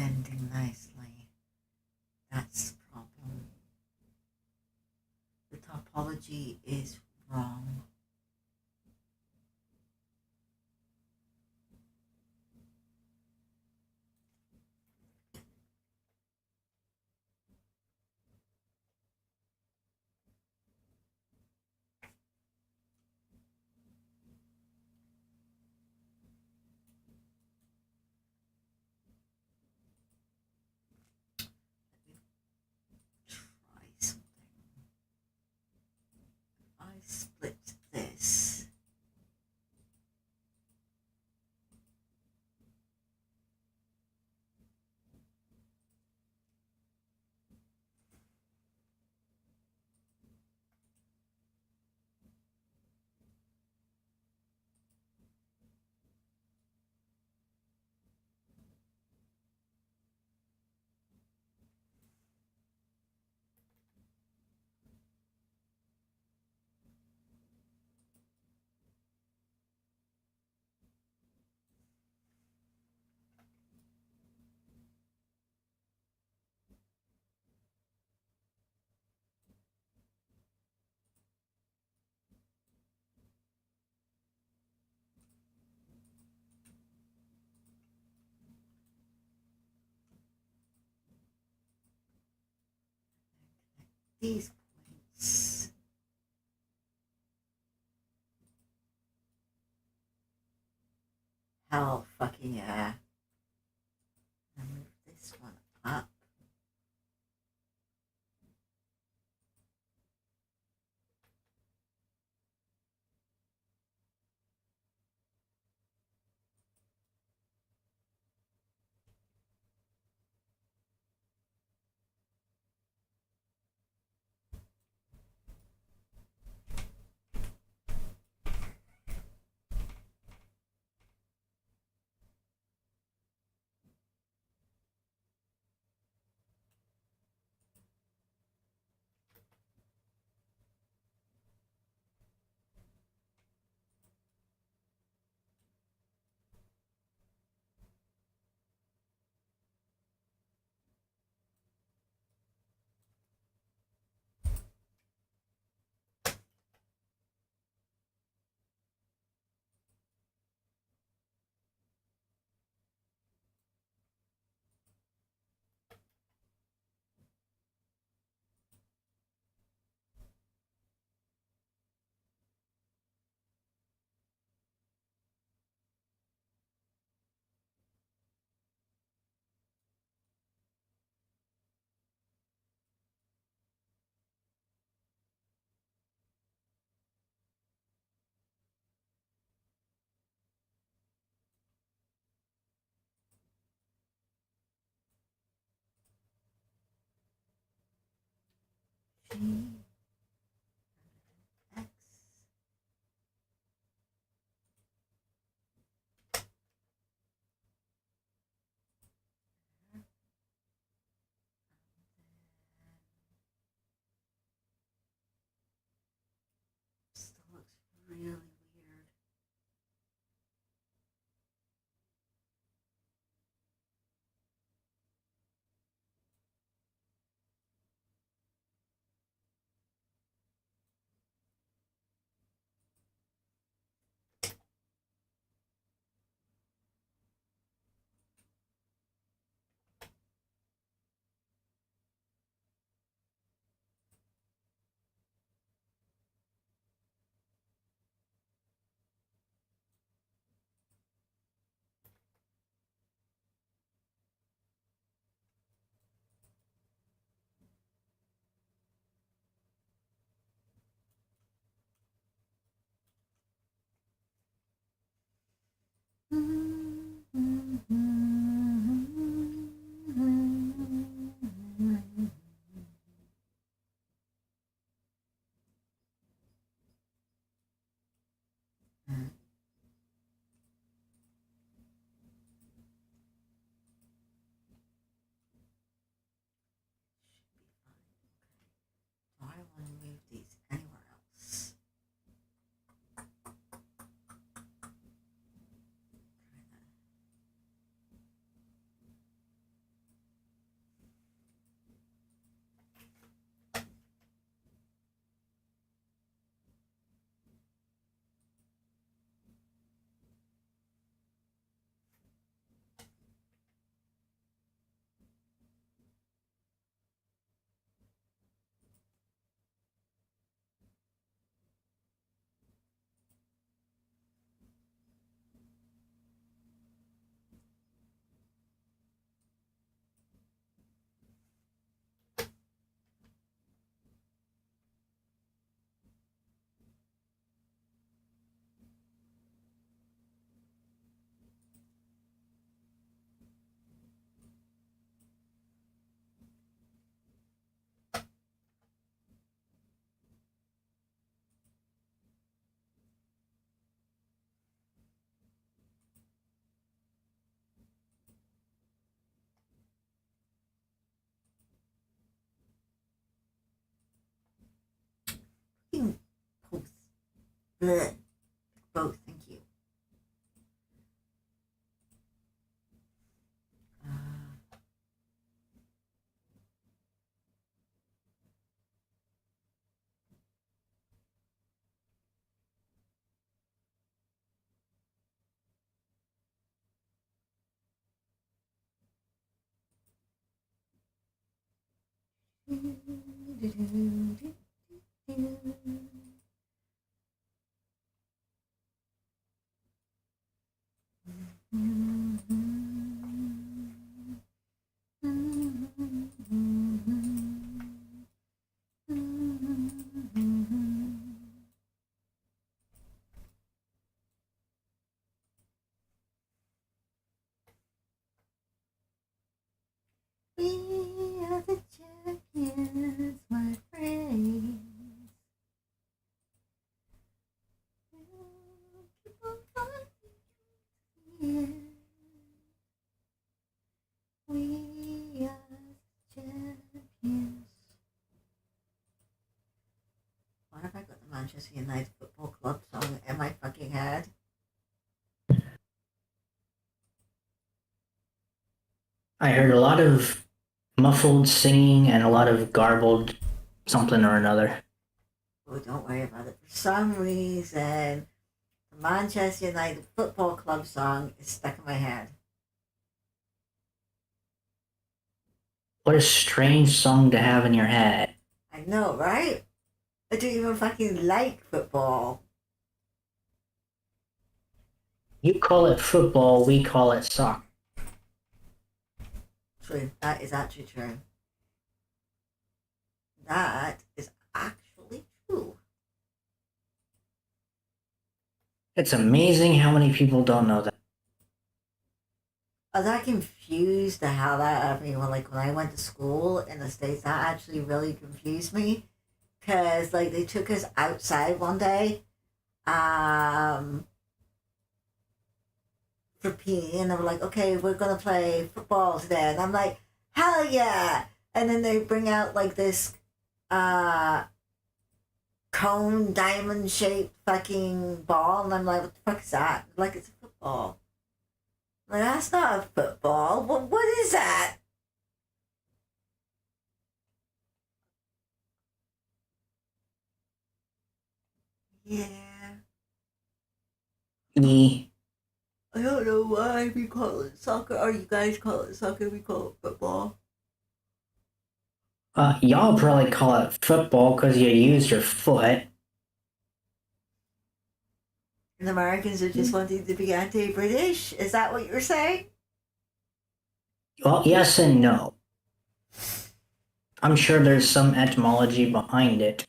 [SPEAKER 1] bending nicely. That's the problem. The topology is wrong. Try something. I split this. These points. Hell fucking yeah. And move this one up. G X. Still looks really weird. Blech. Both, thank you. We are the champions, my friends. Keep on fighting. We are the champions. What have I got the Manchester United Football Club song in my fucking head?
[SPEAKER 2] I heard a lot of muffled singing and a lot of garbled something or another.
[SPEAKER 1] Oh, don't worry about it. For some reason, the Manchester United Football Club song is stuck in my head.
[SPEAKER 2] What a strange song to have in your head.
[SPEAKER 1] I know, right? I don't even fucking like football.
[SPEAKER 2] You call it football, we call it soccer.
[SPEAKER 1] True. That is actually true. That is actually true.
[SPEAKER 2] It's amazing how many people don't know that.
[SPEAKER 1] That confused the hell out of me when I went to school in the States. That actually really confused me. Because, like, they took us outside one day for PE, and they were like, okay, we're going to play football today. And I'm like, hell yeah! And then they bring out, like, this cone diamond shaped fucking ball, and I'm like, what the fuck is that? Like, it's a football. Like, that's not a football. What is that? Yeah.
[SPEAKER 2] Me,
[SPEAKER 1] I don't know why we call it soccer, or you guys call it soccer, we call it football.
[SPEAKER 2] y'all probably call it football because you use your foot.
[SPEAKER 1] And Americans are just wanting to be anti-British? Is that what you're saying?
[SPEAKER 2] Well, yes and no. I'm sure there's some etymology behind it.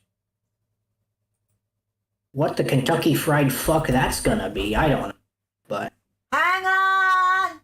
[SPEAKER 2] What the Kentucky Fried Fuck that's gonna be, I don't know. But
[SPEAKER 1] Hang on!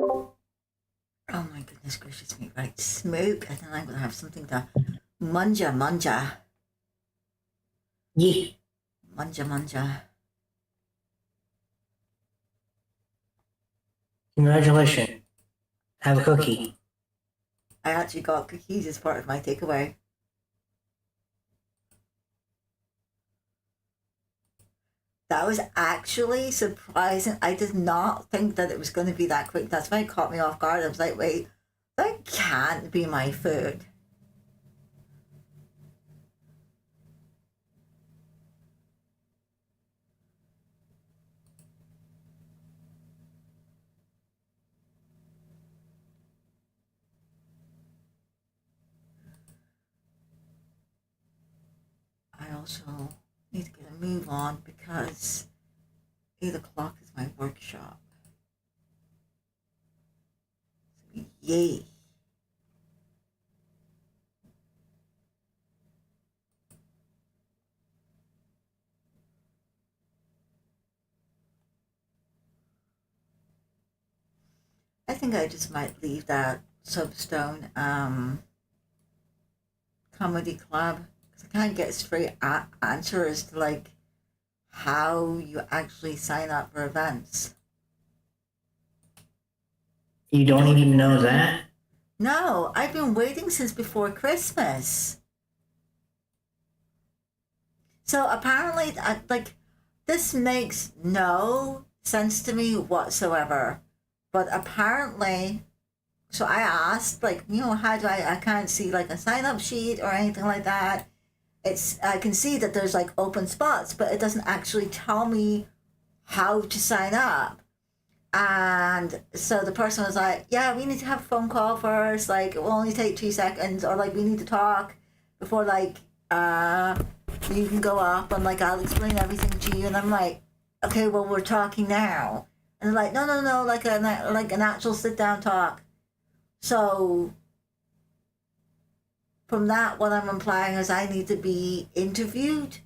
[SPEAKER 1] Oh my goodness gracious me, right? Smoke, and then I'm gonna have something to manja.
[SPEAKER 2] Yeah.
[SPEAKER 1] Manja.
[SPEAKER 2] Congratulations. Have a cookie.
[SPEAKER 1] I actually got cookies as part of my takeaway. That was actually surprising. I did not think that it was going to be that quick. That's why it caught me off guard. I was like, wait, that can't be my food. I also need to get a move on because 8 o'clock is my workshop. Yay. I think I just might leave that Substone comedy club because I can't get a straight answer as to like how you actually sign up for events.
[SPEAKER 2] You don't even know that?
[SPEAKER 1] No, I've been waiting since before Christmas. So apparently, like, this makes no sense to me whatsoever. But apparently, so I asked, like, how do I can't see like a sign up sheet or anything like that. I can see that there's like open spots, but it doesn't actually tell me how to sign up. And so the person was like, yeah, we need to have a phone call first. Like, it will only take 2 seconds, or like, we need to talk before like you can go up, and like, I'll explain everything to you. And I'm like, okay, well, we're talking now. And they're like, no, like an actual sit down talk. So from that, what I'm implying is I need to be interviewed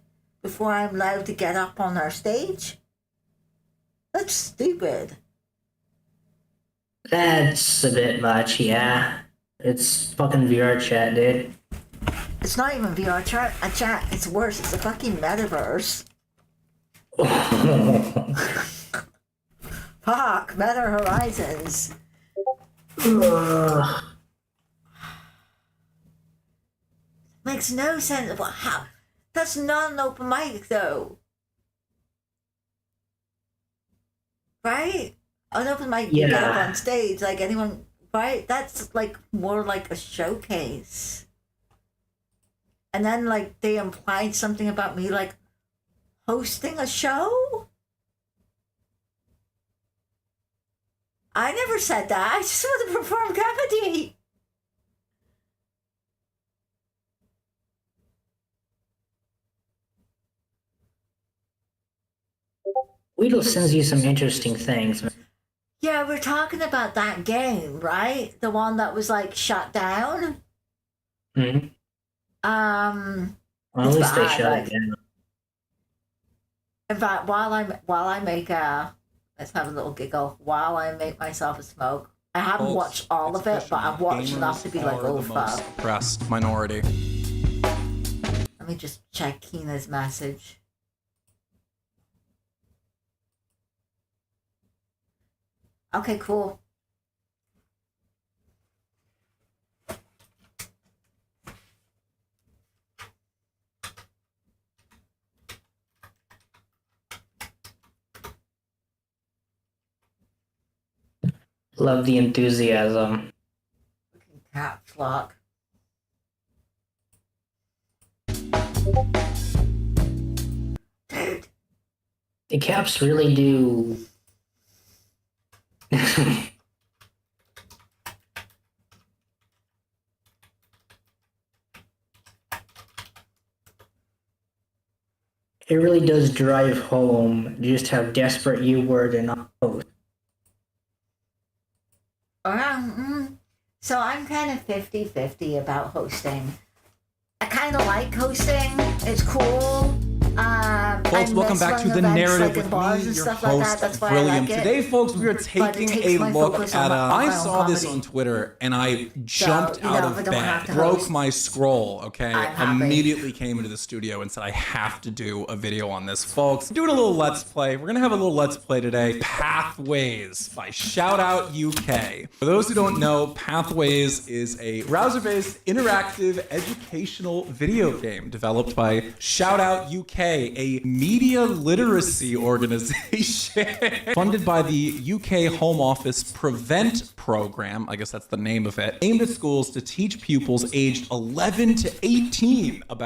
[SPEAKER 1] before I'm allowed to get up on our stage. That's stupid.
[SPEAKER 2] That's a bit much, yeah. It's fucking VR chat, dude.
[SPEAKER 1] It's not even VR chat. It's worse. It's a fucking metaverse. Fuck, Meta Horizons. Makes no sense. Well, how? That's not an open mic, though. Right? An open mic, you get up
[SPEAKER 2] Yeah.
[SPEAKER 1] on stage, like anyone, right? That's like more like a showcase. And then, like, they implied something about me, like, hosting a show? I never said that. I just want to perform comedy.
[SPEAKER 2] Weedle sends you some interesting things.
[SPEAKER 1] Yeah, we're talking about that game, right? The one that was like shut down.
[SPEAKER 2] Mm-hmm.
[SPEAKER 1] Um,
[SPEAKER 2] Well, at
[SPEAKER 1] it's
[SPEAKER 2] least they
[SPEAKER 1] bad,
[SPEAKER 2] shut
[SPEAKER 1] like,
[SPEAKER 2] it down.
[SPEAKER 1] in fact, while I make let's have a little giggle. While I make myself a smoke, I haven't watched all of it, but I've watched enough to be like, oh fuck.
[SPEAKER 4] Oppressed minority.
[SPEAKER 1] Let me just check Keena's message. Okay, cool.
[SPEAKER 2] Love the enthusiasm.
[SPEAKER 1] Caps lock. Dude,
[SPEAKER 2] The caps really do. It really does drive home just how desperate you were to not host.
[SPEAKER 1] So I'm kind of 50-50 about hosting. I kind of like hosting. It's cool.
[SPEAKER 4] Folks, welcome back to The Narrative with
[SPEAKER 1] bars
[SPEAKER 4] me,
[SPEAKER 1] and
[SPEAKER 4] your
[SPEAKER 1] stuff like that.
[SPEAKER 4] host,
[SPEAKER 1] That's why I
[SPEAKER 4] William.
[SPEAKER 1] like it.
[SPEAKER 4] Today, folks, we are
[SPEAKER 1] But it
[SPEAKER 4] taking
[SPEAKER 1] takes
[SPEAKER 4] a
[SPEAKER 1] my
[SPEAKER 4] look
[SPEAKER 1] focus
[SPEAKER 4] at
[SPEAKER 1] on my
[SPEAKER 4] I
[SPEAKER 1] own
[SPEAKER 4] saw this
[SPEAKER 1] comedy.
[SPEAKER 4] on Twitter, and I jumped
[SPEAKER 1] you
[SPEAKER 4] out
[SPEAKER 1] know,
[SPEAKER 4] of
[SPEAKER 1] I don't have
[SPEAKER 4] bed,
[SPEAKER 1] to
[SPEAKER 4] broke
[SPEAKER 1] host.
[SPEAKER 4] my scroll, okay?
[SPEAKER 1] I'm happy.
[SPEAKER 4] Immediately came into the studio and said, I have to do a video on this. Folks, doing a little Let's Play. We're going to have a little Let's Play today. Pathways by Shoutout UK. For those who don't know, Pathways is a browser-based interactive educational video game developed by Shoutout UK, a media literacy organization funded by the UK Home Office Prevent program, I guess that's the name of it, aimed at schools to teach pupils aged 11 to 18 about